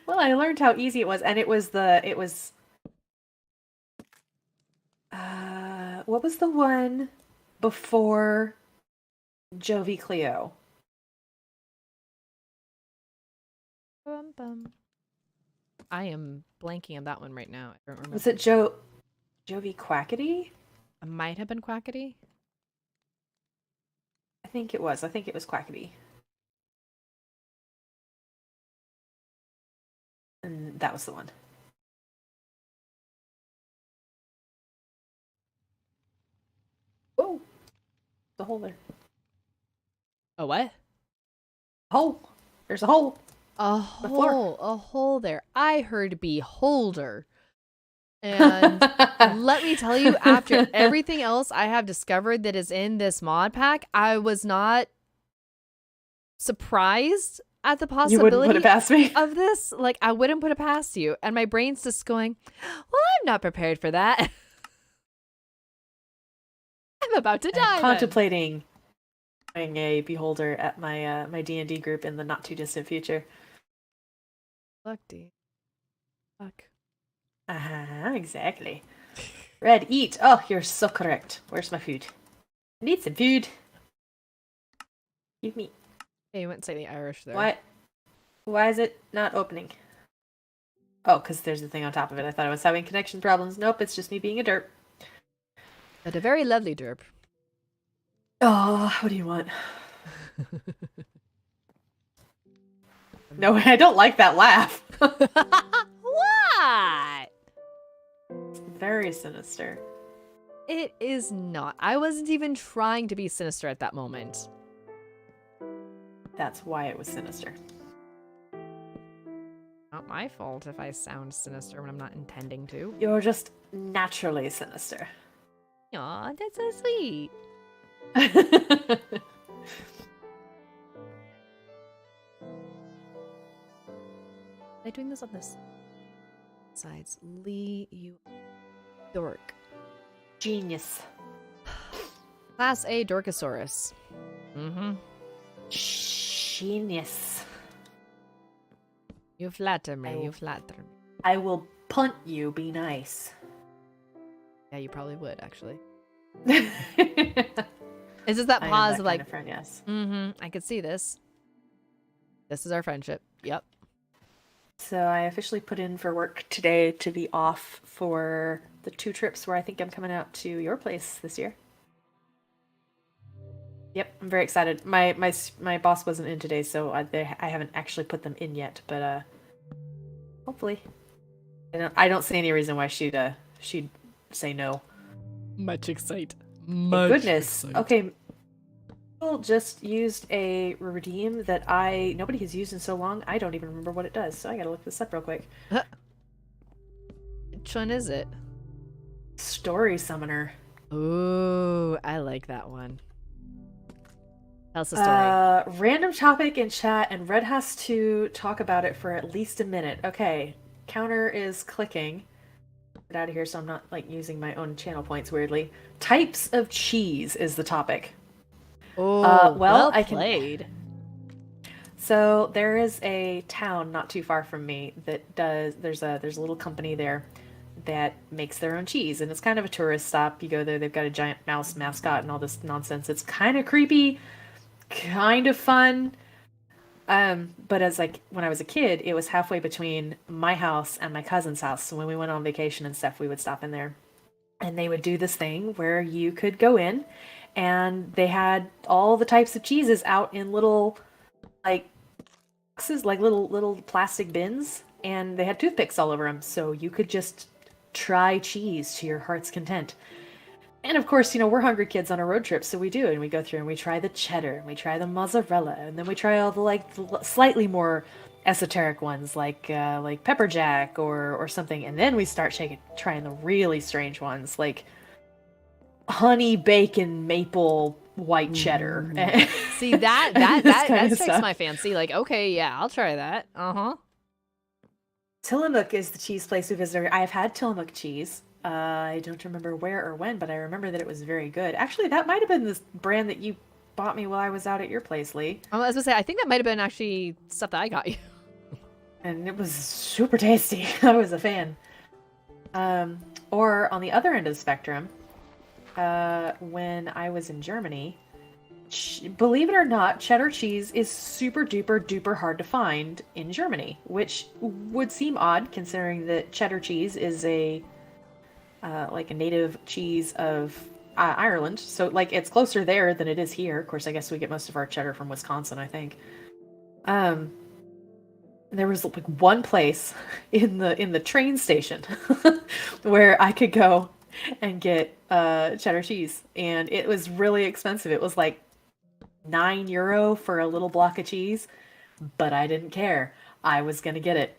Well, I learned how easy it was, and it was what was the one before Jovi Cleo?
Bum, bum. I am blanking on that one right now. I don't remember.
Was it Jovi Quackity?
It might have been Quackity.
I think it was Quackity. And that was the one. The hole there.
A what?
Hole. There's a hole.
A
The floor.
hole. A hole there. I heard beholder. And let me tell you, after everything else I have discovered that is in this mod pack, I was not surprised at the
You wouldn't put
possibility
it past me.
of this. Like, I wouldn't put it past you. And my brain's just going, well, I'm not prepared for that. I'm about to die.
Contemplating doing a beholder at my my D&D group in the not too distant future.
Fuck, D. Fuck.
Exactly. Red, eat. Oh, you're so correct. Where's my food? I need some food. Give me.
Hey, you went slightly Irish there.
What? Why is it not opening? Oh, because there's a thing on top of it. I thought I was having connection problems. Nope, it's just me being a derp.
But a very lovely derp.
Oh, what do you want? No, I don't like that laugh.
What?
It's very sinister.
It is not. I wasn't even trying to be sinister at that moment.
That's why it was sinister.
Not my fault if I sound sinister when I'm not intending to.
You're just naturally sinister.
Aw, that's so sweet. Am I doing this on this sides? Lee, you dork.
Genius.
Class A Dorkosaurus. Mm-hmm.
Genius.
You flatter me.
Oh.
You flatter me.
I will punt you, be nice.
Yeah, you probably would, actually.
I
It's just that
am
pause
that
of like,
kind of friend, yes.
I could see this. This is our friendship. Yep.
So I officially put in for work today to be off for the 2 trips where I think I'm coming out to your place this year. Yep, I'm very excited. My boss wasn't in today, so I haven't actually put them in yet, but hopefully. I don't see any reason why she'd say no.
Much excite.
Thank goodness. Okay. People just used a redeem that nobody has used in so long. I don't even remember what it does, so I gotta look this up real quick.
Which one is it?
Story Summoner.
Ooh, I like that one. Tell us the story.
Random topic in chat, and Red has to talk about it for at least a minute. Okay, counter is clicking. Get out of here so I'm not like using my own channel points weirdly. Types of cheese is the topic.
Oh, well
I can.
played.
So there is a town not too far from me that does. There's a little company there that makes their own cheese, and it's kind of a tourist stop. You go there, they've got a giant mouse mascot and all this nonsense. It's kind of creepy, kind of fun. But as like when I was a kid, it was halfway between my house and my cousin's house. So when we went on vacation and stuff, we would stop in there, and they would do this thing where you could go in, and they had all the types of cheeses out in little like boxes, like little plastic bins, and they had toothpicks all over them, so you could just try cheese to your heart's content. And of course, we're hungry kids on a road trip, so we do, and we go through and we try the cheddar, and we try the mozzarella, and then we try all the slightly more esoteric ones like pepper jack or something, and then we start trying the really strange ones like honey bacon maple white cheddar.
See that strikes
stuff.
my fancy. Like, okay, yeah, I'll try that.
Tillamook is the cheese place we visited. I've had Tillamook cheese. I don't remember where or when, but I remember that it was very good. Actually, that might have been this brand that you bought me while I was out at your place, Lee.
I was gonna say, I think that might have been actually stuff that I got you.
And it was super tasty. I was a fan. Or on the other end of the spectrum, when I was in Germany, believe it or not, cheddar cheese is super duper hard to find in Germany, which would seem odd considering that cheddar cheese is a native cheese of Ireland. So like it's closer there than it is here. Of course, I guess we get most of our cheddar from Wisconsin, I think. There was like one place in the train station where I could go and get cheddar cheese. And it was really expensive. It was like €9 for a little block of cheese, but I didn't care. I was going to get it.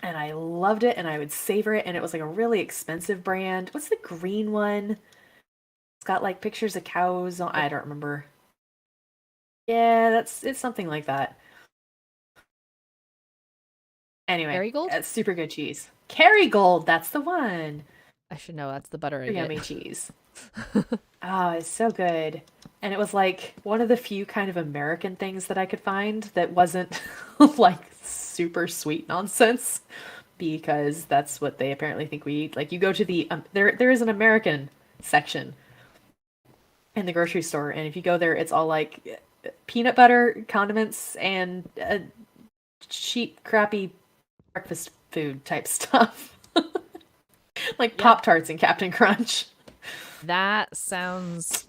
And I loved it and I would savor it. And it was like a really expensive brand. What's the green one? It's got like pictures of cows on, I don't remember. Yeah, it's something like that. Anyway,
Kerrygold?
it's super good cheese. Kerrygold, that's the one.
I should know. That's the butter I
Super
get.
yummy cheese. Oh, it's so good. And it was like one of the few kind of American things that I could find that wasn't like super sweet nonsense because that's what they apparently think we eat. Like you go to the there is an American section in the grocery store, and if you go there, it's all like peanut butter, condiments, and cheap, crappy breakfast food type stuff, like
Yep.
Pop Tarts and Captain Crunch.
That sounds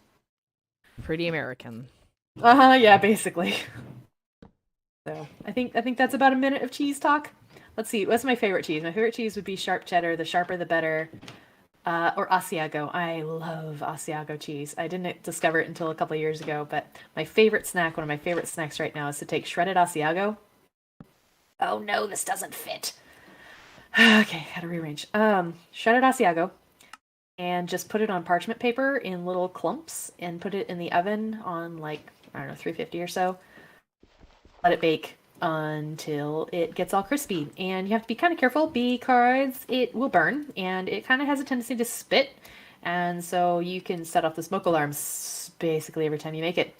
pretty American.
Yeah, basically. So I think that's about a minute of cheese talk. Let's see, what's my favorite cheese? My favorite cheese would be sharp cheddar. The sharper, the better. Or Asiago. I love Asiago cheese. I didn't discover it until a couple of years ago, but my favorite snack, one of my favorite snacks right now, is to take shredded Asiago. Oh no, this doesn't fit. Okay, how to rearrange. Shredded Asiago, and just put it on parchment paper in little clumps, and put it in the oven on like I don't know 350 or so. Let it bake until it gets all crispy. And you have to be kind of careful because it will burn and it kind of has a tendency to spit. And so you can set off the smoke alarms basically every time you make it.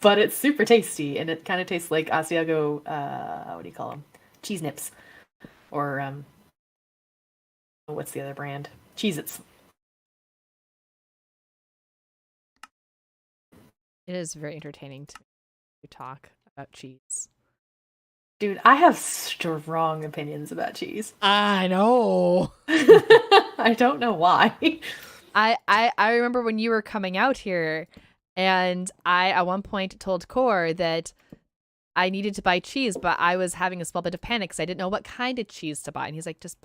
But it's super tasty and it kind of tastes like Asiago, what do you call them? Cheese nips. Or, what's the other brand? Cheez-Its.
It is very entertaining to talk about cheese.
Dude, I have strong opinions about cheese.
I know.
I don't know why.
I remember when you were coming out here, and I at one point told Core that I needed to buy cheese, but I was having a small bit of panic because I didn't know what kind of cheese to buy. And he's like, just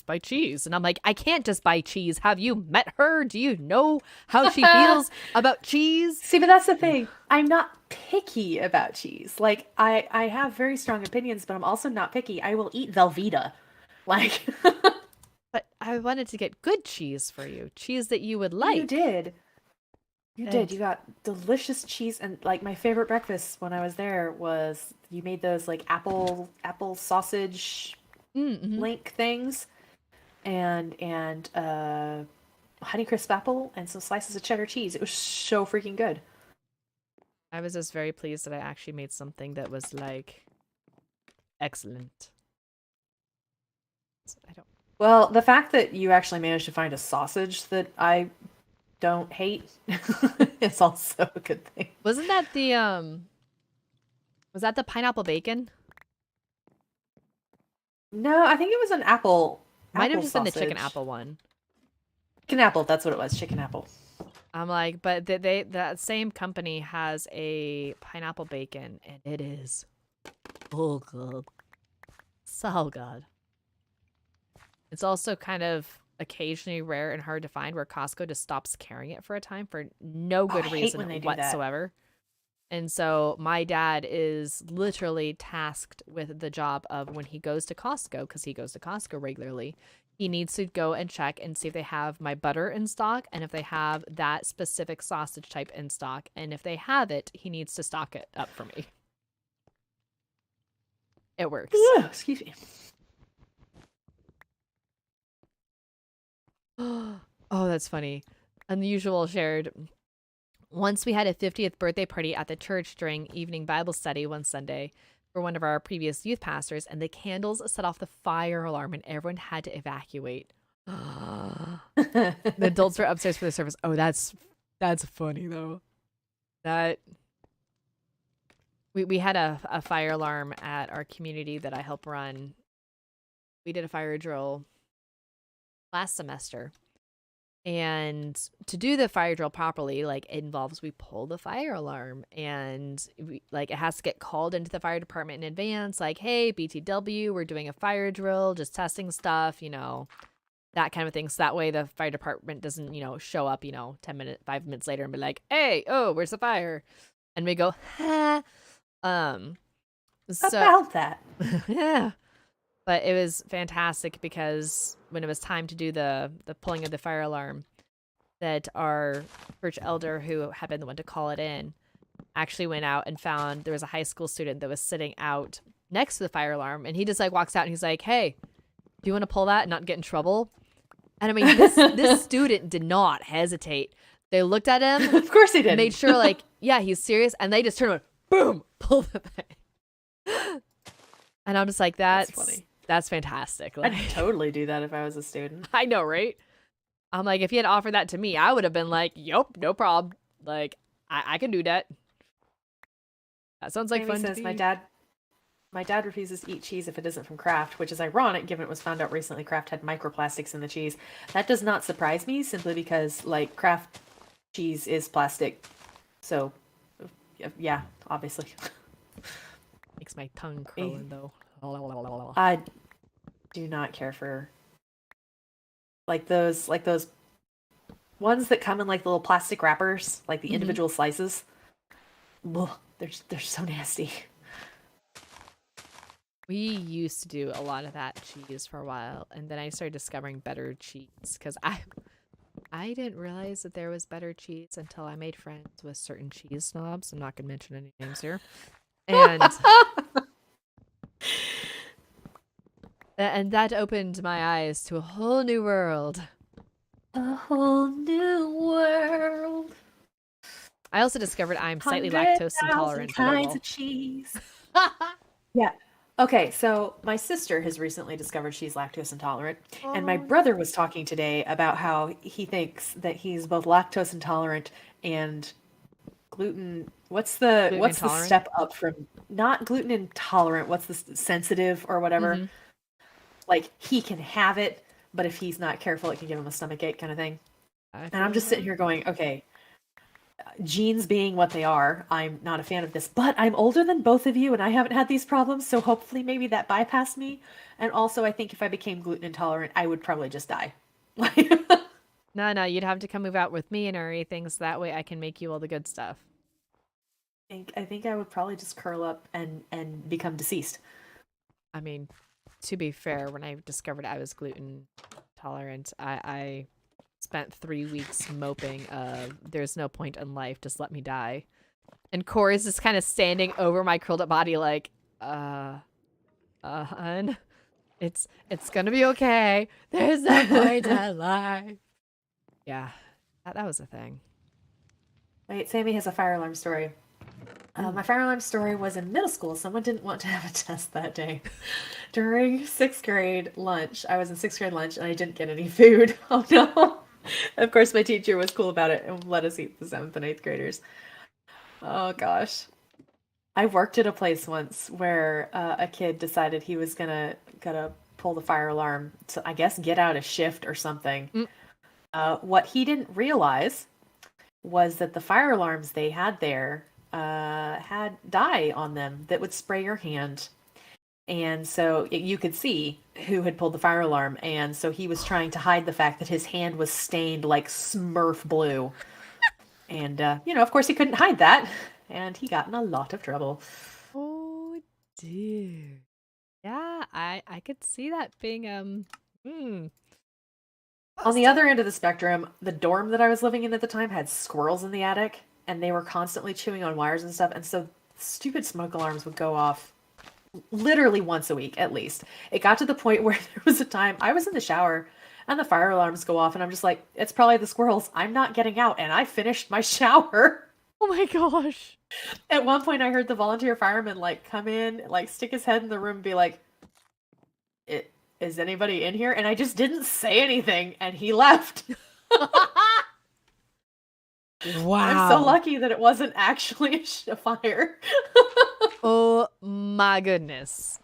buy cheese. And I'm like, I can't just buy cheese. Have you met her? Do you know how she feels about cheese?
See, but that's the thing. I'm not picky about cheese. Like, I have very strong opinions, but I'm also not picky. I will eat Velveeta. Like,
But I wanted to get good cheese for you. Cheese that you would like.
you did. You
And-
did. You got delicious cheese, and like my favorite breakfast when I was there was you made those like apple sausage
Mm-hmm.
link things, and Honeycrisp apple and some slices of cheddar cheese. It was so freaking good.
I was just very pleased that I actually made something that was like excellent. So I don't.
Well, the fact that you actually managed to find a sausage that I don't hate is also a good thing.
Wasn't that the Was that the pineapple bacon?
No, I think it was an apple.
Might have
apple
just been the chicken
sausage.
apple one.
Chicken apple, that's what it was. Chicken apple.
I'm like, but that same company has a pineapple bacon, and it is oh good, so good. It's also kind of occasionally rare and hard to find, where Costco just stops carrying it for a time for no good
I hate
reason
when they do that.
whatsoever. And so my dad is literally tasked with the job of when he goes to Costco, because he goes to Costco regularly, he needs to go and check and see if they have my butter in stock and if they have that specific sausage type in stock. And if they have it, he needs to stock it up for me. It works.
Ooh, excuse me.
Oh, that's funny. Unusual shared. Once we had a 50th birthday party at the church during evening Bible study one Sunday for one of our previous youth pastors, and the candles set off the fire alarm and everyone had to evacuate. The adults were upstairs for the service. Oh, that's funny though. That we had a fire alarm at our community that I help run. We did a fire drill last semester. And to do the fire drill properly, like it involves we pull the fire alarm, and it has to get called into the fire department in advance. Like, hey, BTW, we're doing a fire drill, just testing stuff, that kind of thing. So that way the fire department doesn't, show up, 5 minutes later and be like, hey, oh, where's the fire? And we go, ha. So
About that.
yeah. But it was fantastic because when it was time to do the pulling of the fire alarm, that our church elder, who had been the one to call it in, actually went out and found there was a high school student that was sitting out next to the fire alarm, and he just like walks out and he's like, hey, do you want to pull that and not get in trouble? And I mean, this student did not hesitate. They looked at him,
of course he did,
made sure like, yeah, he's serious, and they just turned around, boom, pull the thing. And I'm just like, that's funny. That's fantastic. Like,
I'd totally do that if I was a student.
I know, right? I'm like, if he had offered that to me, I would have been like, yup, no problem. Like, I can do that. That sounds like fun.
Says, my dad refuses to eat cheese if it isn't from Kraft, which is ironic given it was found out recently Kraft had microplastics in the cheese. That does not surprise me, simply because, like, Kraft cheese is plastic. So, yeah, obviously.
Makes my tongue curling, though.
I do not care for like those ones that come in like little plastic wrappers, like the individual slices. Ugh, they're so nasty.
We used to do a lot of that cheese for a while, and then I started discovering better cheese because I didn't realize that there was better cheese until I made friends with certain cheese snobs. I'm not going to mention any names here. And that opened my eyes to a whole new world.
A whole new world.
I also discovered I'm slightly lactose intolerant.
Kinds of cheese. Yeah. Okay, so my sister has recently discovered she's lactose intolerant, and my brother was talking today about how he thinks that he's both lactose intolerant and gluten. What's the step up from not gluten intolerant? What's the sensitive or whatever? Mm-hmm. Like, he can have it, but if he's not careful, it can give him a stomachache kind of thing. And I'm just sitting here going, okay, genes being what they are, I'm not a fan of this, but I'm older than both of you and I haven't had these problems, so hopefully maybe that bypassed me. And also, I think if I became gluten intolerant, I would probably just die.
No, you'd have to come move out with me and everything, so that way I can make you all the good stuff.
I think I would probably just curl up and become deceased.
I mean, to be fair, when I discovered I was gluten tolerant, I spent 3 weeks moping there's no point in life, just let me die. And Corey's just kind of standing over my curled up body like, hun, it's gonna be okay. There's no point in life. Yeah, that was a thing.
Wait, Sammy has a fire alarm story. My fire alarm story was in middle school. Someone didn't want to have a test that day. During 6th grade lunch, I was in 6th grade lunch and I didn't get any food. Oh no. Of course, my teacher was cool about it and let us eat the 7th and 8th graders. Oh gosh. I worked at a place once where a kid decided he was gonna pull the fire alarm to, I guess, get out a shift or something. What he didn't realize was that the fire alarms they had there had dye on them that would spray your hand. And so you could see who had pulled the fire alarm. And so he was trying to hide the fact that his hand was stained like Smurf blue. And, of course he couldn't hide that. And he got in a lot of trouble.
Oh, dear. Yeah, I could see that being,
On the other end of the spectrum, the dorm that I was living in at the time had squirrels in the attic. And they were constantly chewing on wires and stuff. And so stupid smoke alarms would go off literally once a week, at least. It got to the point where there was a time I was in the shower and the fire alarms go off. And I'm just like, it's probably the squirrels. I'm not getting out. And I finished my shower.
Oh my gosh.
At one point, I heard the volunteer fireman come in, stick his head in the room and be like, is anybody in here? And I just didn't say anything. And he left.
Wow.
I'm so lucky that it wasn't actually a fire.
Oh my goodness.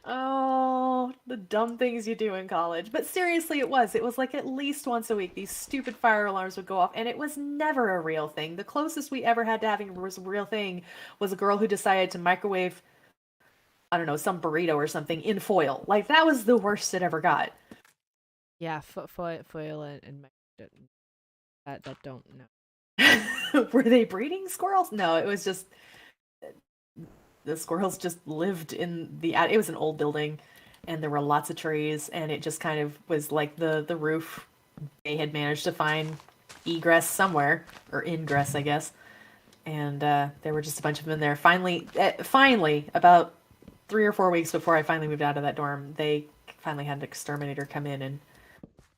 Oh, the dumb things you do in college. But seriously, it was at least once a week these stupid fire alarms would go off, and it was never a real thing. The closest we ever had to having a real thing was a girl who decided to microwave, I don't know, some burrito or something in foil. That was the worst it ever got.
Yeah, foil and that don't know.
Were they breeding squirrels? No, it was just the squirrels just lived in the it was an old building and there were lots of trees and it just kind of was like the roof. They had managed to find egress somewhere or ingress, I guess. And there were just a bunch of them in there. Finally, about 3 or 4 weeks before I finally moved out of that dorm, they finally had an exterminator come in and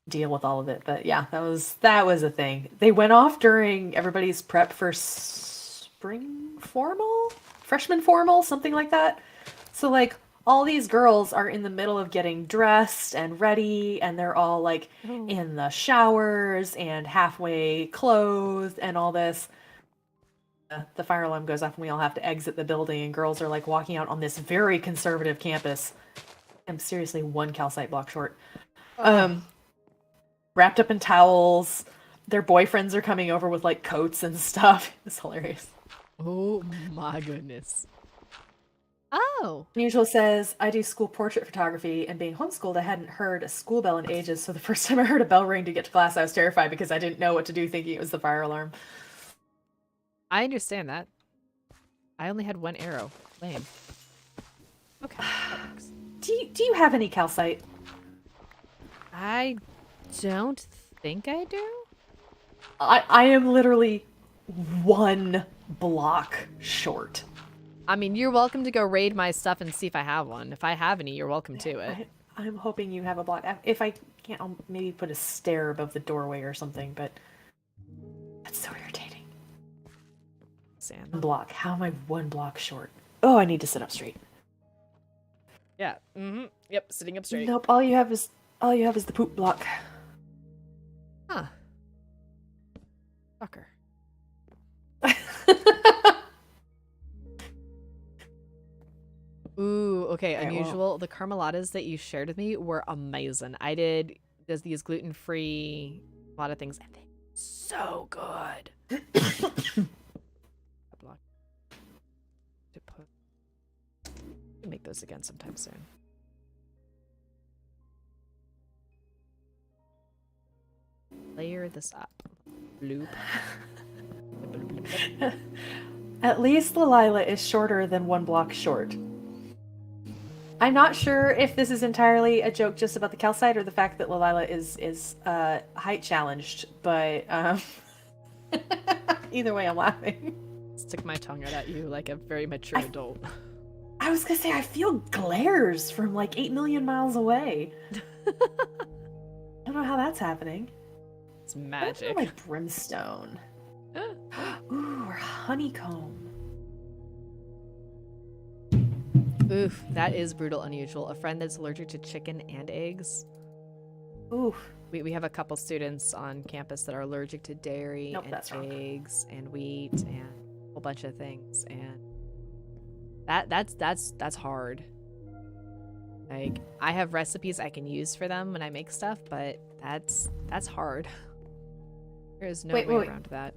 deal with all of it. But yeah, that was a thing. They went off during everybody's prep for freshman formal, something like that. So like all these girls are in the middle of getting dressed and ready, and they're all like in the showers and halfway clothed and all this. The fire alarm goes off and we all have to exit the building, and girls are like walking out on this very conservative campus. I'm seriously one calcite block short. Wrapped up in towels. Their boyfriends are coming over with like coats and stuff. It's hilarious.
Oh my goodness. Oh.
Unusual says, I do school portrait photography, and being homeschooled, I hadn't heard a school bell in ages, so the first time I heard a bell ring to get to class, I was terrified because I didn't know what to do, thinking it was the fire alarm.
I understand that. I only had one arrow. Lame. Okay, that works.
Do you have any calcite?
I don't think I do.
I am literally 1 block short.
I mean, you're welcome to go raid my stuff and see if I have one. If I have any, you're welcome to it.
I'm hoping you have a block. If I can't, I'll maybe put a stair above the doorway or something, but that's so irritating.
Sand.
1 block. How am I 1 block short? Oh, I need to sit up straight.
Yeah. Mm-hmm. Yep. Sitting up straight.
Nope. All you have is the poop block.
Huh. Fucker. Ooh, okay,
Alright,
unusual.
well.
The carmeladas that you shared with me were amazing. I did these gluten-free, a lot of things, and they're so good. Block. To put. Make those again sometime soon. Layer this up. Bloop.
At least Lilila is shorter than 1 block short. I'm not sure if this is entirely a joke just about the calcite or the fact that Lilila is height challenged, but either way, I'm laughing.
Stick my tongue out at you like a very mature adult.
I was gonna say, I feel glares from like 8 million miles away. I don't know how that's happening.
It's magic.
My brimstone. Ooh, or honeycomb.
Oof, that is brutal unusual. A friend that's allergic to chicken and eggs.
Oof.
We have a couple students on campus that are allergic to dairy and eggs and wheat and a whole bunch of things, and that's hard. Like, I have recipes I can use for them when I make stuff, but that's hard. There is no way around that.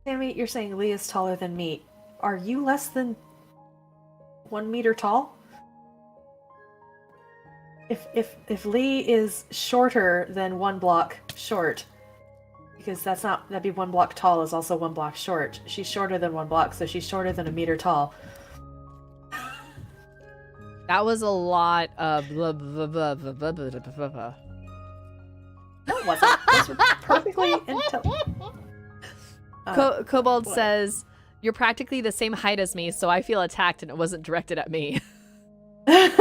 Sammy, you're saying Lee is taller than me. Are you less than 1 meter tall? If Lee is shorter than 1 block short, because that'd be 1 block tall is also 1 block short. She's shorter than 1 block, so she's shorter than 1 meter tall.
That was a lot of blah, blah, blah, blah, blah, blah, blah, blah.
No, it wasn't. Those were perfectly intelligent.
Kobold says, "You're practically the same height as me, so I feel attacked and it wasn't directed at me." I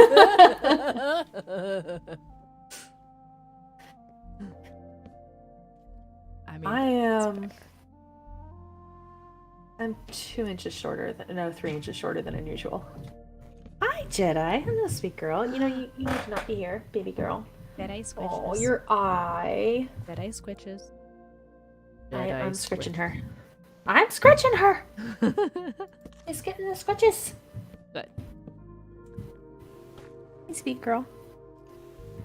mean,
I'm 2 inches shorter than 3 inches shorter than unusual. Hi, Jedi. Hello, sweet girl. You know you need to not be here, baby girl.
Jedi squishes.
Oh, your eye.
Jedi squishes.
I'm scratching her. I'm scratching her. She's getting the scratches.
Good.
Hey, sweet girl.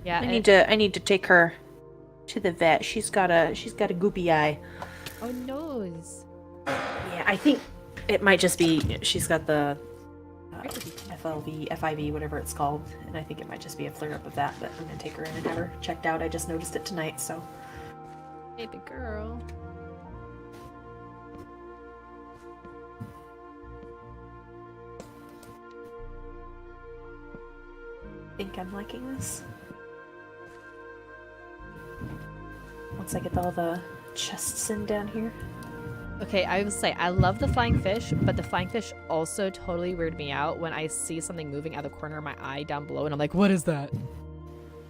Yeah.
I need to take her to the vet. She's got a goopy eye.
Oh, nose.
Yeah, I think it might just be she's got the FLV, FIV, whatever it's called, and I think it might just be a flare-up of that, but I'm gonna take her in and have her checked out. I just noticed it tonight, so.
Baby girl.
Think I'm liking this. Once I get all the chests in down here.
Okay, I would say I love the flying fish, but the flying fish also totally weird me out when I see something moving out of the corner of my eye down below, and I'm like, what is that?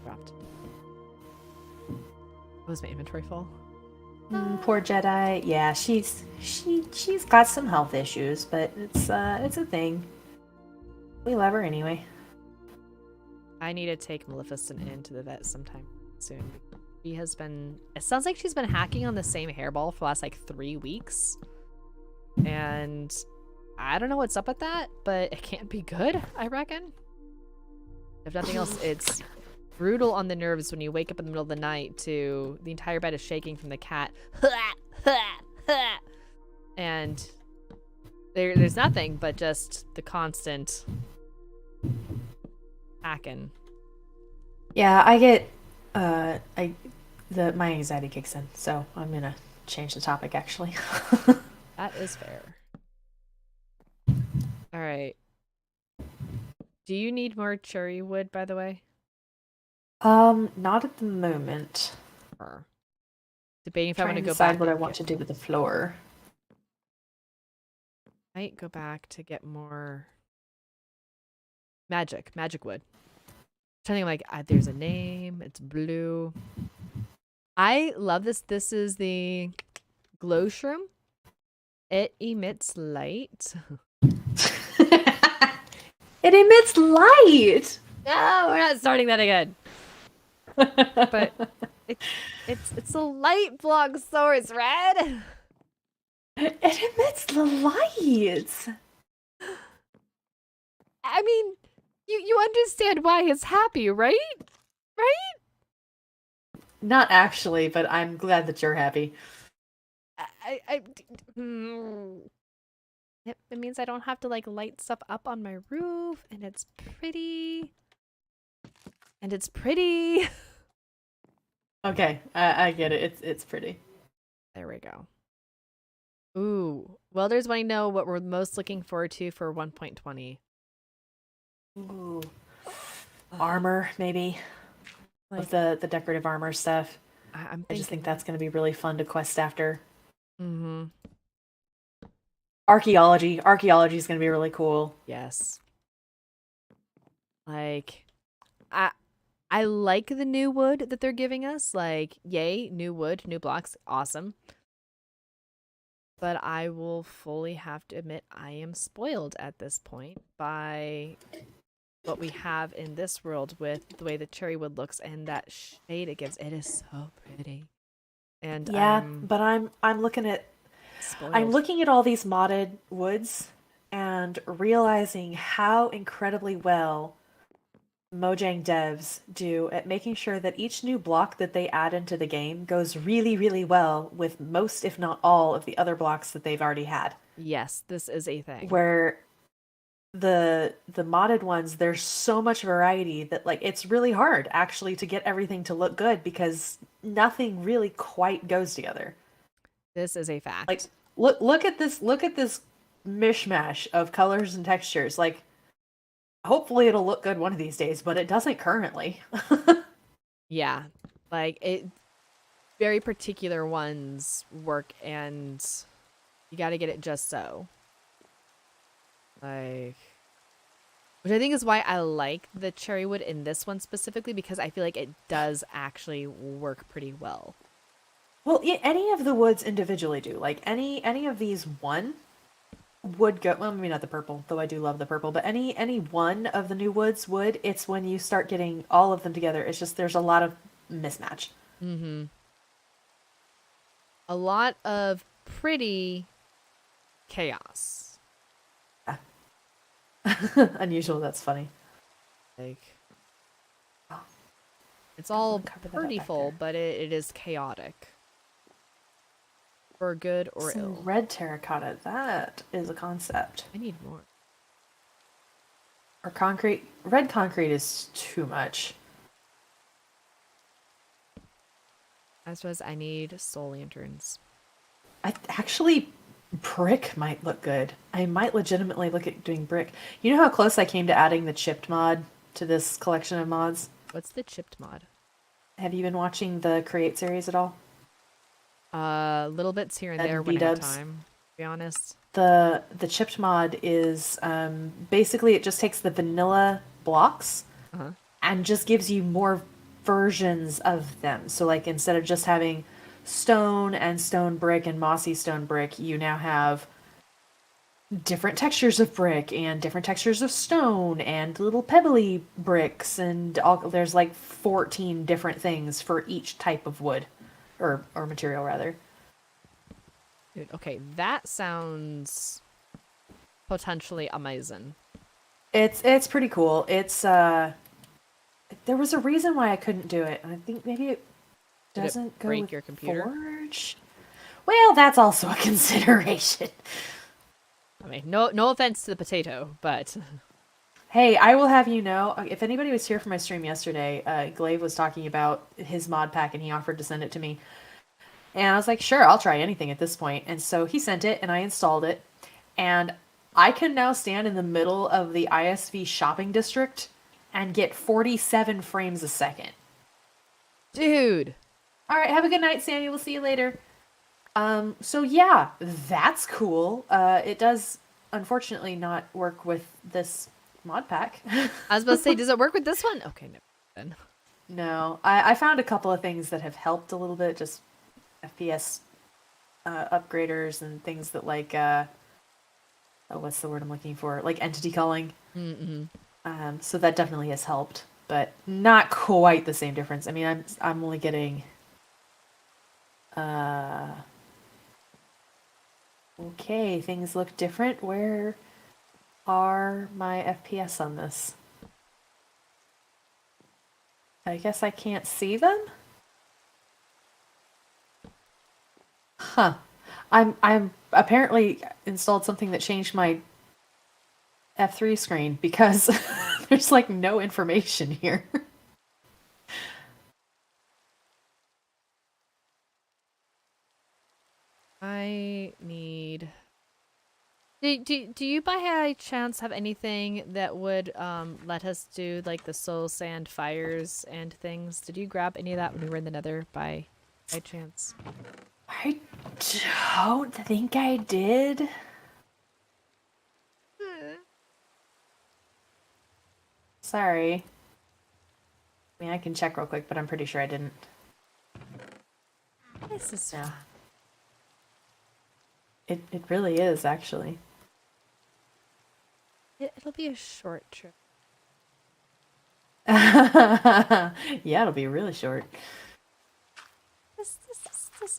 Dropped. Was my inventory full?
Poor Jedi. Yeah, she's got some health issues, but it's a thing. We love her anyway.
I need to take Maleficent into the vet sometime soon. She has been, it sounds like she's been hacking on the same hairball for the last like 3 weeks. And I don't know what's up with that, but it can't be good, I reckon. If nothing else, it's brutal on the nerves when you wake up in the middle of the night to the entire bed is shaking from the cat. And there's nothing but just the constant hacking.
Yeah, I get my anxiety kicks in, so I'm gonna change the topic actually.
That is fair. All right. Do you need more cherry wood, by the way?
Not at the moment.
Debating if I want to go
decide
back.
what I want to do with the floor.
Might go back to get more magic wood. Something like there's a name. It's blue. I love this. This is the glow shroom. It emits light.
It emits light.
No, we're not starting that again. But it's a light block source, Red.
It emits the lights.
I mean, you understand why it's happy, right? Right?
Not actually, but I'm glad that you're happy.
It means I don't have to like light stuff up on my roof, and it's pretty. And it's pretty.
Okay, I get it. It's pretty.
There we go. Ooh, welders want to know what we're most looking forward to for 1.20.
Ooh, armor maybe. Like the decorative armor stuff. I just think that's going to be really fun to quest after.
Mm-hmm.
Archaeology is going to be really cool.
Yes. Like, I like the new wood that they're giving us. Like, yay, new wood, new blocks, awesome. But I will fully have to admit I am spoiled at this point by what we have in this world with the way the cherry wood looks and that shade it gives. It is so pretty. And
yeah, but I'm looking at
spoiled.
I'm looking at all these modded woods and realizing how incredibly well Mojang devs do at making sure that each new block that they add into the game goes really, really well with most, if not all, of the other blocks that they've already had.
Yes, this is a thing.
Where the modded ones, there's so much variety that like it's really hard actually to get everything to look good because nothing really quite goes together.
This is a fact.
Like look at this mishmash of colors and textures. Like hopefully it'll look good one of these days, but it doesn't currently.
Yeah. Like it very particular ones work and you got to get it just so. Like, which I think is why I like the cherry wood in this one specifically because I feel like it does actually work pretty well.
Well, yeah, any of the woods individually do. Like any of these one would go. Well, maybe not the purple, though I do love the purple. But any one of the new woods would. It's when you start getting all of them together. It's just there's a lot of mismatch.
Mm-hmm. A lot of pretty chaos.
Unusual. That's funny.
Like, it's all prettyful, but it is chaotic. For good or
Some
ill.
red terracotta. That is a concept.
I need more.
Or concrete. Red concrete is too much.
I suppose I need soul lanterns.
Actually, brick might look good. I might legitimately look at doing brick. You know how close I came to adding the chipped mod to this collection of mods?
What's the chipped mod?
Have you been watching the Create series at all?
Little bits here and
And
there when I have
B-dubs?
time, to be honest.
The chipped mod is basically it just takes the vanilla blocks
Uh-huh.
and just gives you more versions of them. So like instead of just having stone and stone brick and mossy stone brick, you now have different textures of brick and different textures of stone and little pebbly bricks and all there's like 14 different things for each type of wood or material rather.
Dude, okay, that sounds potentially amazing.
It's pretty cool. It's there was a reason why I couldn't do it. And I think maybe it
Did it
doesn't go
break
with
your computer?
Forge. Well, that's also a consideration.
I mean, no offense to the potato, but
Hey, I will have you know, if anybody was here for my stream yesterday, Glaive was talking about his mod pack and he offered to send it to me. And I was like, sure, I'll try anything at this point. And so he sent it and I installed it. And I can now stand in the middle of the ISV shopping district and get 47 frames a second.
dude.
All right, have a good night, Sammy. We'll see you later. So yeah, that's cool. It does unfortunately not work with this mod pack.
I was about to say, does it work with this one? Okay, no. Then.
No, I found a couple of things that have helped a little bit, just FPS upgraders and things that like oh, what's the word I'm looking for? Like entity calling.
Mm-hmm.
So that definitely has helped, but not quite the same difference. I mean, I'm only getting okay, things look different. Where are my FPS on this? I guess I can't see them? Huh. I'm apparently installed something that changed my F3 screen because there's like no information here.
I need. Do you by any chance have anything that would let us do like the soul sand fires and things? Did you grab any of that when we were in the Nether by chance?
I don't think I did. Sorry. I mean, I can check real quick, but I'm pretty sure I didn't.
This is
Yeah.
fun.
It really is, actually.
It'll be a short trip.
Yeah, it'll be really short.
This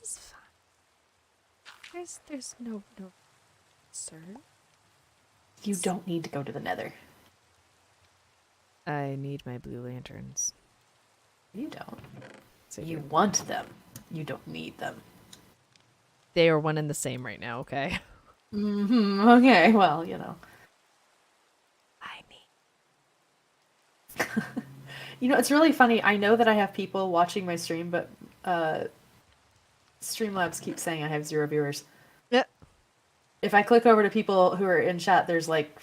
is fun. There's no sir.
You don't need to go to the Nether.
I need my blue lanterns.
You don't.
So
You want them. You don't need them.
they are one and the same right now. Okay.
Mm-hmm. Okay, well, you know.
I need.
You know, it's really funny. I know that I have people watching my stream, but Streamlabs keeps saying I have 0 viewers.
Yep.
If I click over to people who are in chat, there's like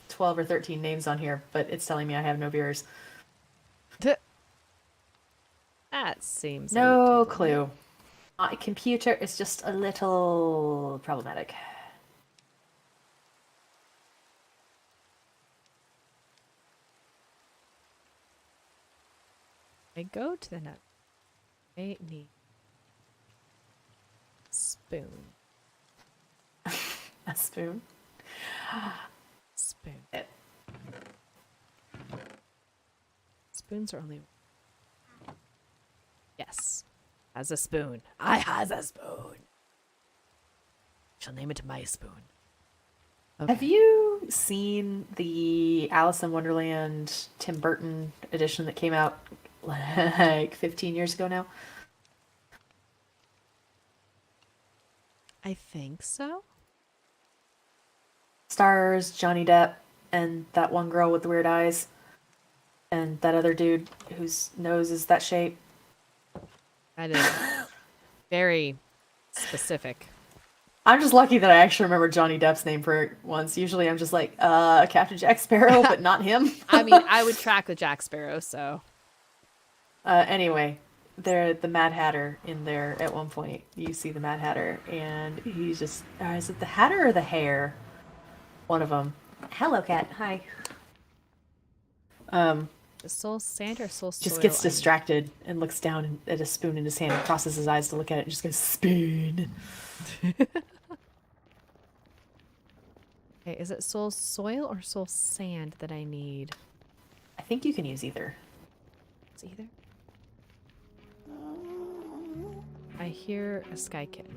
12 or 13 names on here, but it's telling me I have no viewers.
That seems
No clue. My computer is just a little problematic.
I go to the net. I need spoon.
A spoon.
Spoon. Spoons are only. Yes. Has a spoon. I has a spoon. Shall name it my spoon. Okay.
Have you seen the Alice in Wonderland Tim Burton edition that came out like 15 years ago now?
I think so.
Stars Johnny Depp and that one girl with the weird eyes, and that other dude whose nose is that shape.
That is very specific.
I'm just lucky that I actually remember Johnny Depp's name for once. Usually I'm just like, Captain Jack Sparrow, but not him.
I mean, I would track with Jack Sparrow, so.
Anyway, the Mad Hatter in there at one point. You see the Mad Hatter, and he's just, is it the Hatter or the Hare? One of them. Hello, cat. Hi.
The soul sand or soul soil?
Just gets distracted and looks down at a spoon in his hand and crosses his eyes to look at it and just goes, spoon.
Okay, is it soul soil or soul sand that I need?
I think you can use either.
It's either. I hear a sky kitten.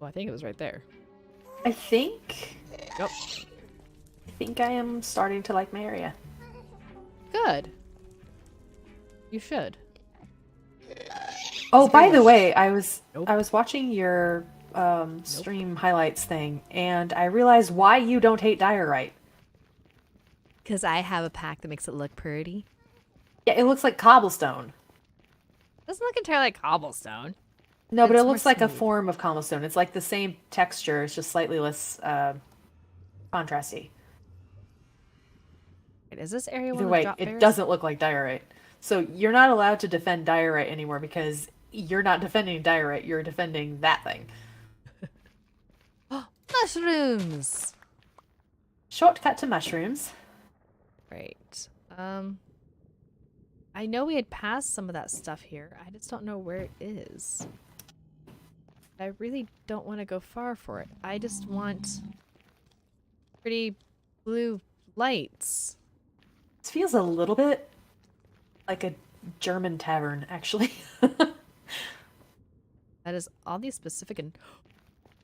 Well, I think it was right there.
I think
Yep.
I am starting to like my area.
Good. You should.
Oh, by the way, I was
Nope.
watching your stream highlights thing, and I realized why you don't hate diorite.
Because I have a pack that makes it look pretty.
Yeah, it looks like cobblestone.
Doesn't look entirely like cobblestone.
No, but
It's
it
more
looks like a
smooth.
form of cobblestone. It's like the same texture. It's just slightly less contrasty.
Wait, is this area one
Either
of
way,
drop
it
bears?
doesn't look like diorite. So you're not allowed to defend diorite anymore because you're not defending diorite. You're defending that thing.
Mushrooms!
Shortcut to mushrooms.
Right. I know we had passed some of that stuff here. I just don't know where it is. I really don't want to go far for it. I just want pretty blue lights.
This feels a little bit like a German tavern, actually.
That is oddly specific and...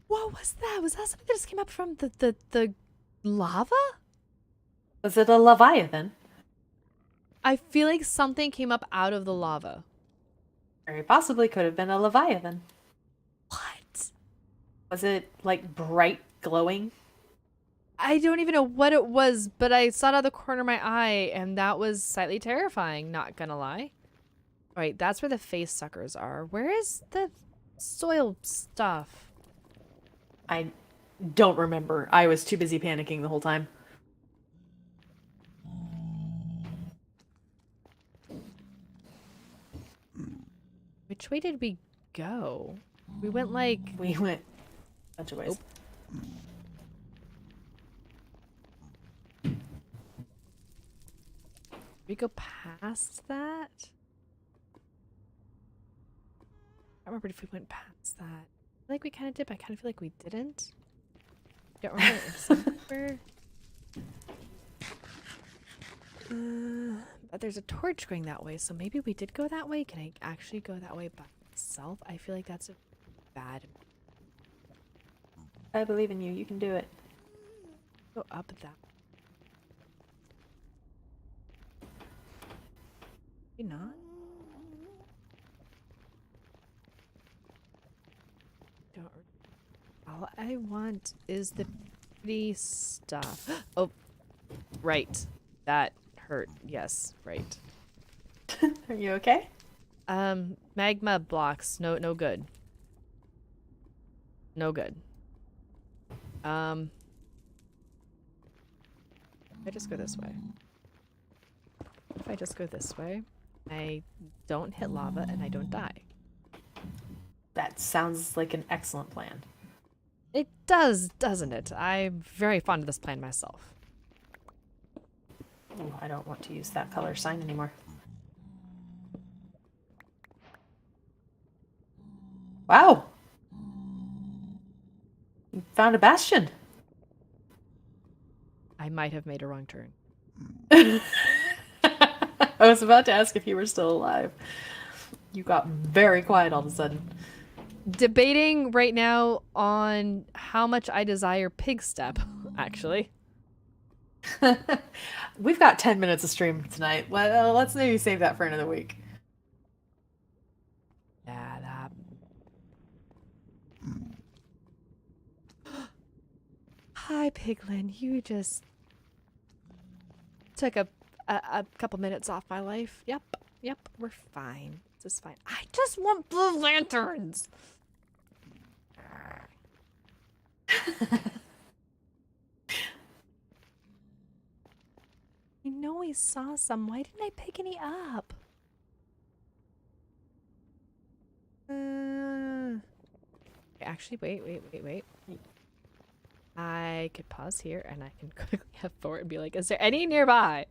What was that? Was that something that just came up from the lava?
Was it a Leviathan?
I feel like something came up out of the lava.
Very possibly could have been a Leviathan.
What?
Was it like bright glowing?
I don't even know what it was, but I saw it out of the corner of my eye, and that was slightly terrifying, not gonna lie. All right, that's where the face suckers are. Where is the soil stuff?
I don't remember. I was too busy panicking the whole time.
Which way did we go? We went like...
We went a bunch of ways.
Did we go past that? I don't remember if we went past that. I feel like we kind of did, but I kind of feel like we didn't. I don't remember if somewhere. But there's a torch going that way, so maybe we did go that way. Can I actually go that way by myself? I feel like that's a bad...
I believe in you. You can do it.
Go up that. Maybe not. Don't. All I want is the pretty stuff. Oh, right. That hurt. Yes, right.
Are you okay?
Magma blocks. No, no good. No good. I just go this way. If I just go this way, I don't hit lava and I don't die.
That sounds like an excellent plan.
It does, doesn't it? I'm very fond of this plan myself.
Ooh, I don't want to use that color sign anymore. Wow! You found a bastion!
I might have made a wrong turn.
I was about to ask if you were still alive. You got very quiet all of a sudden.
Debating right now on how much I desire pig step, actually.
We've got 10 minutes of stream tonight. Let's maybe save that for another week.
Yeah, that. hi, Piglin. You just took a couple minutes off my life. Yep, we're fine. This is fine. I just want blue lanterns. I know we saw some. Why didn't I pick any up? Actually, wait. I could pause here and I can quickly have Thor and be like, is there any nearby?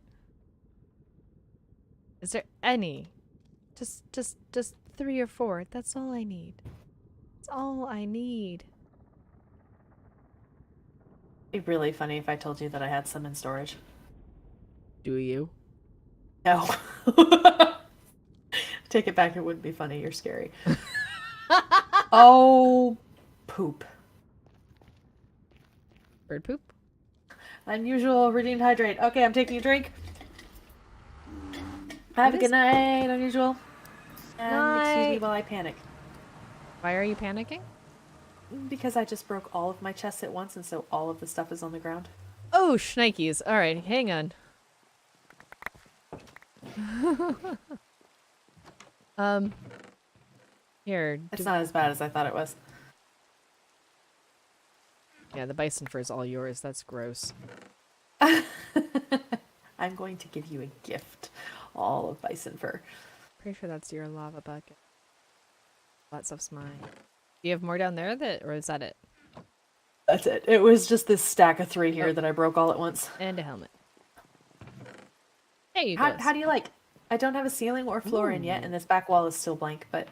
Is there any? Just 3 or 4. That's all I need. That's all I need.
It'd be really funny if I told you that I had some in storage.
Do you?
No. Take it back, it wouldn't be funny, you're scary. Oh, poop.
Bird poop?
Unusual redeemed hydrate. Okay, I'm taking a drink. Have a good night, Unusual. And excuse me while I panic.
Why are you panicking?
Because I just broke all of my chests at once, and so all of the stuff is on the ground.
Oh, shnikes. All right, hang on. Here.
It's not as bad as I thought it was.
Yeah, the bison fur is all yours. That's gross.
I'm going to give you a gift. All of bison fur.
Pretty sure that's your lava bucket. That stuff's mine. Do you have more down there or is that it?
That's it. It was just this stack of 3 here that I broke all at once.
And a helmet. Hey, you
how do you like? I don't have a ceiling or floor in yet, and this back wall is still blank, but...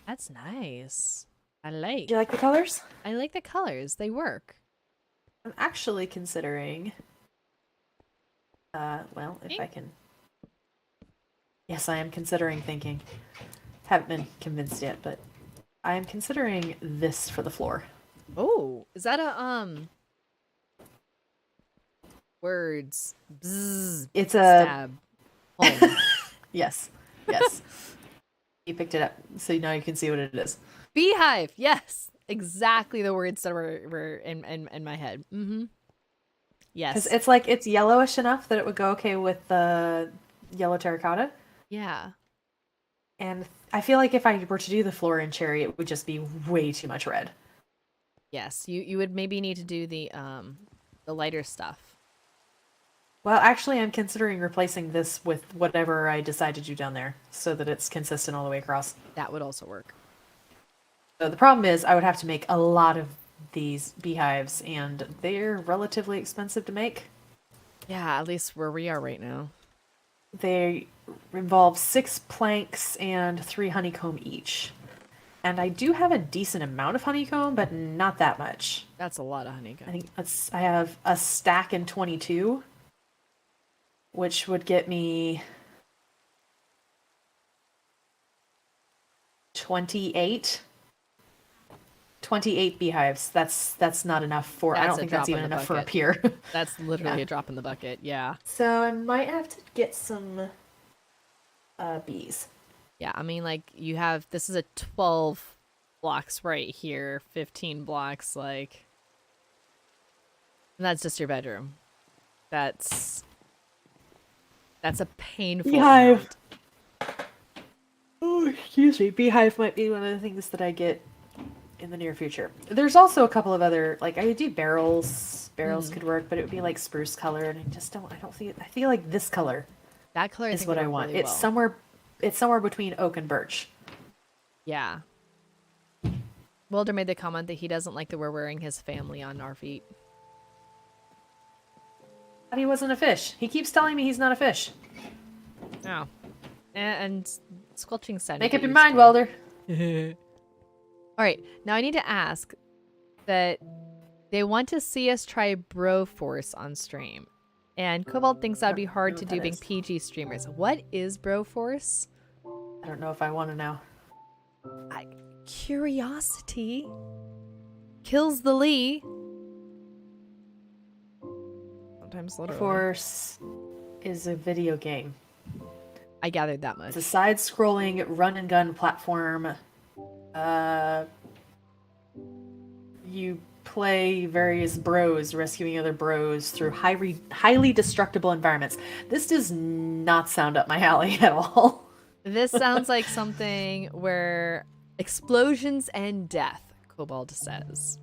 That's nice. I like.
Do you like the colors?
I like the colors. They work.
I'm actually considering... well, if I can... Yes, I am considering thinking. Haven't been convinced yet, but I am considering this for the floor.
Oh, is that a, words? Bzzz,
it's a...
Stab. Home.
Yes. You picked it up, so now you can see what it is.
Beehive. Yes, exactly the words that were in my head. Mm-hmm. Yes.
Because it's yellowish enough that it would go okay with the yellow terracotta.
Yeah.
And I feel like if I were to do the Splorin cherry, it would just be way too much red.
Yes, you would maybe need to do the lighter stuff.
Well, actually, I'm considering replacing this with whatever I decide to do down there, so that it's consistent all the way across.
That would also work.
So the problem is, I would have to make a lot of these beehives, and they're relatively expensive to make.
Yeah, at least where we are right now.
They involve 6 planks and 3 honeycomb each. And I do have a decent amount of honeycomb, but not that much.
That's a lot of honeycomb.
I think I have a stack in 22, which would get me 28 beehives. That's not enough for... I don't think that's even enough for up here.
That's literally a drop in the bucket, yeah.
So I might have to get some bees.
Yeah, I mean, like, you have... This is a 12 blocks right here, 15 blocks, like... And that's just your bedroom. That's a painful
beehive.
amount.
Oh, excuse me. Beehive might be one of the things that I get in the near future. There's also a couple of other, like, I would do barrels. Barrels could work, but it would be like spruce color, and I feel like this color.
That color
is what I want.
Really
It's
well.
somewhere between oak and birch.
Yeah. Wilder made the comment that he doesn't like that we're wearing his family on our feet.
He wasn't a fish. He keeps telling me he's not a fish.
Oh. And squelching said.
Make up your mind, Welder.
All right. Now I need to ask that they want to see us try Broforce on stream. And Cobalt thinks that'd be hard to do being PG streamers. What is Broforce?
I don't know if I want to know.
Curiosity kills the Lee. Sometimes literally.
Force is a video game.
I gathered that much.
It's a side-scrolling run-and-gun platform. You play various bros rescuing other bros through highly destructible environments. This does not sound up my alley at all.
This sounds like something where explosions and death, Cobalt says.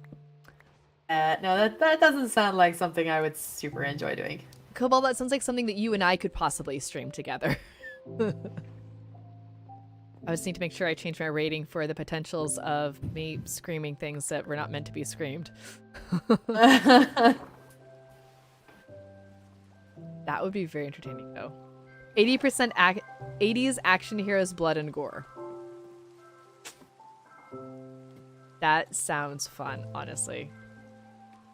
No, that doesn't sound like something I would super enjoy doing.
Cobalt, that sounds like something that you and I could possibly stream together. I just need to make sure I change my rating for the potentials of me screaming things that were not meant to be screamed. That would be very entertaining, though. 80% 80s action heroes, blood and gore. That sounds fun, honestly.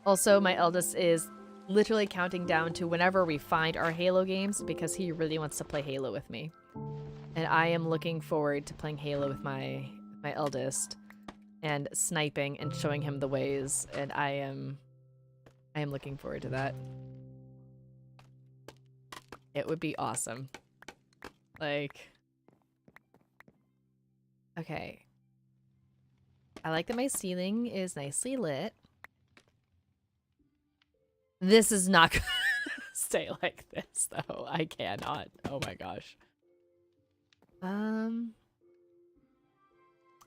Also, my eldest is literally counting down to whenever we find our Halo games because he really wants to play Halo with me. And I am looking forward to playing Halo with my eldest and sniping and showing him the ways, and I am looking forward to that. It would be awesome. Like, okay. I like that my ceiling is nicely lit. This is not gonna stay like this, though. I cannot. Oh my gosh. I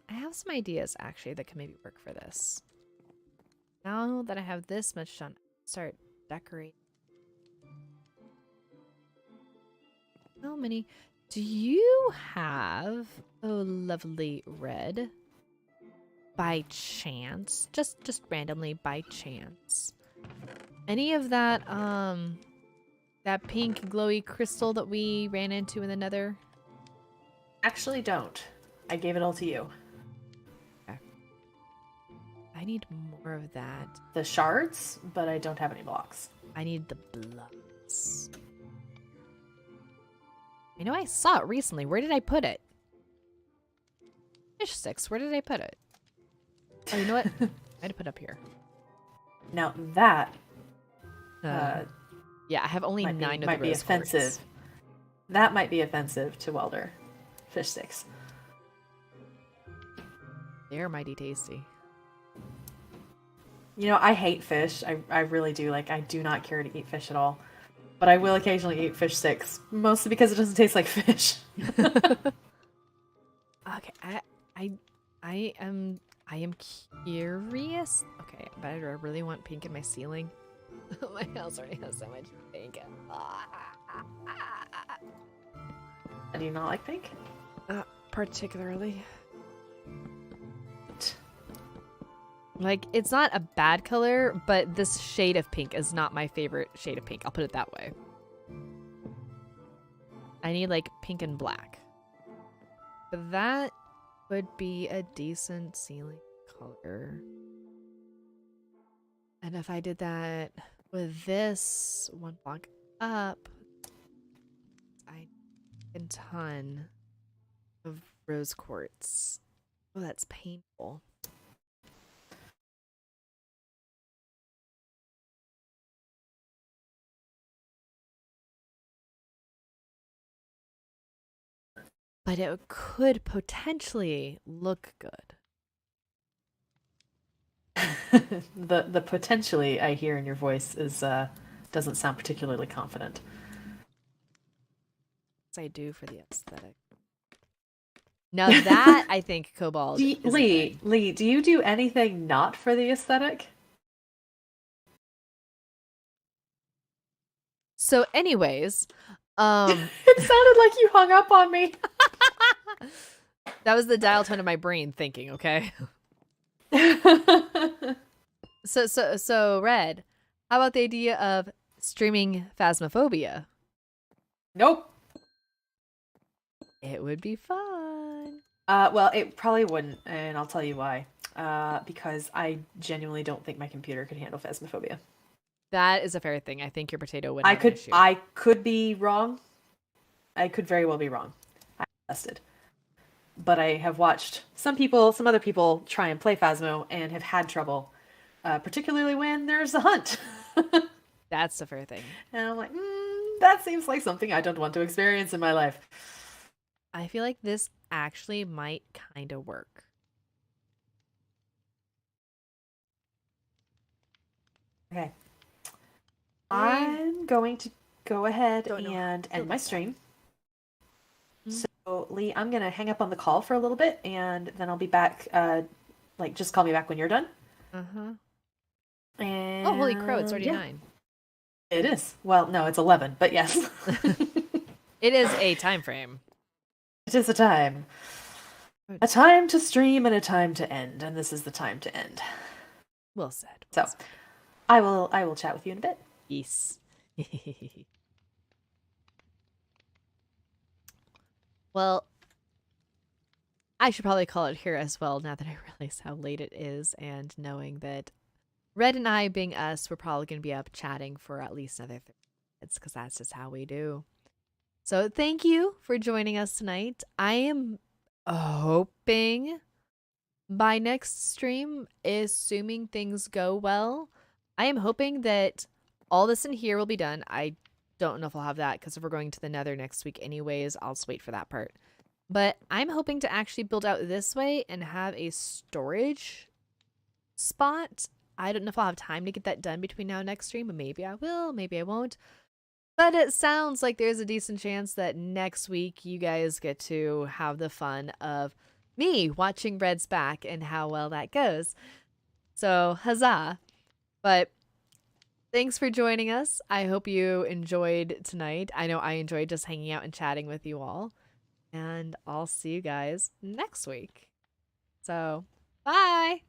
have some ideas actually that can maybe work for this. Now that I have this much done, start decorating. How many do you have? Oh, lovely red. By chance, just randomly by chance. Any of that that pink glowy crystal that we ran into in the nether?
Actually, don't. I gave it all to you.
Okay. I need more of that.
The shards, but I don't have any blocks.
I need the blocks. I know I saw it recently. Where did I put it? Fish sticks. Where did I put it? Oh, you know what? I had to put it up here.
Now that
yeah, I have only 9 of the rose
might be offensive.
quartz.
That might be offensive to Welder. Fish sticks.
They're mighty tasty.
You know, I hate fish. I really do. Like, I do not care to eat fish at all. But I will occasionally eat fish sticks, mostly because it doesn't taste like fish.
Okay, I am curious. Okay, but I really want pink in my ceiling. My house already has so much pink.
Do you not like pink?
Particularly. Like, it's not a bad color, but this shade of pink is not my favorite shade of pink. I'll put it that way. I need, like, pink and black. But that would be a decent ceiling color. And if I did that with this one block up, I need a ton of rose quartz. Oh, that's painful. But it could potentially look good.
The potentially I hear in your voice is doesn't sound particularly confident.
Yes, I do for the aesthetic. Now that I think Cobalt
Lee, do you do anything not for the aesthetic?
So anyways,
it sounded like you hung up on me.
That was the dial tone of my brain thinking, okay? So Red, how about the idea of streaming Phasmophobia?
Nope.
It would be fun.
Well, it probably wouldn't, and I'll tell you why. Because I genuinely don't think my computer could handle Phasmophobia.
That is a fair thing. I think your potato would have an issue.
I could be wrong. I could very well be wrong. I tested. But I have watched some other people try and play Phasmo and have had trouble. Particularly when there's a hunt.
That's a fair thing.
And I'm like, that seems like something I don't want to experience in my life.
I feel like this actually might kind of work.
Okay. I'm going to go ahead
Don't know how
and
to feel
end my
about that.
stream.
Mm.
So, Lee, I'm going to hang up on the call for a little bit, and then I'll be back. Like, just call me back when you're done.
Uh-huh.
And
Oh, holy crow, it's already
yeah,
9.
it is. Well, no, it's 11, but yes.
It is a time frame.
It is a time.
Oh,
A time to stream and a time to end, and this is the time to end.
well said.
So,
Well said.
I will chat with you in a bit.
Peace. Well, I should probably call it here as well now that I realize how late it is and knowing that Red and I, being us, we're probably going to be up chatting for at least another 30 minutes because that's just how we do. So thank you for joining us tonight. I am hoping by next stream, assuming things go well, I am hoping that all this in here will be done. I don't know if I'll have that because if we're going to the Nether next week anyways, I'll just wait for that part. But I'm hoping to actually build out this way and have a storage spot. I don't know if I'll have time to get that done between now and next stream, but maybe I will, maybe I won't. But it sounds like there's a decent chance that next week you guys get to have the fun of me watching Red's back and how well that goes. So, huzzah. But thanks for joining us. I hope you enjoyed tonight. I know I enjoyed just hanging out and chatting with you all. And I'll see you guys next week. So, bye.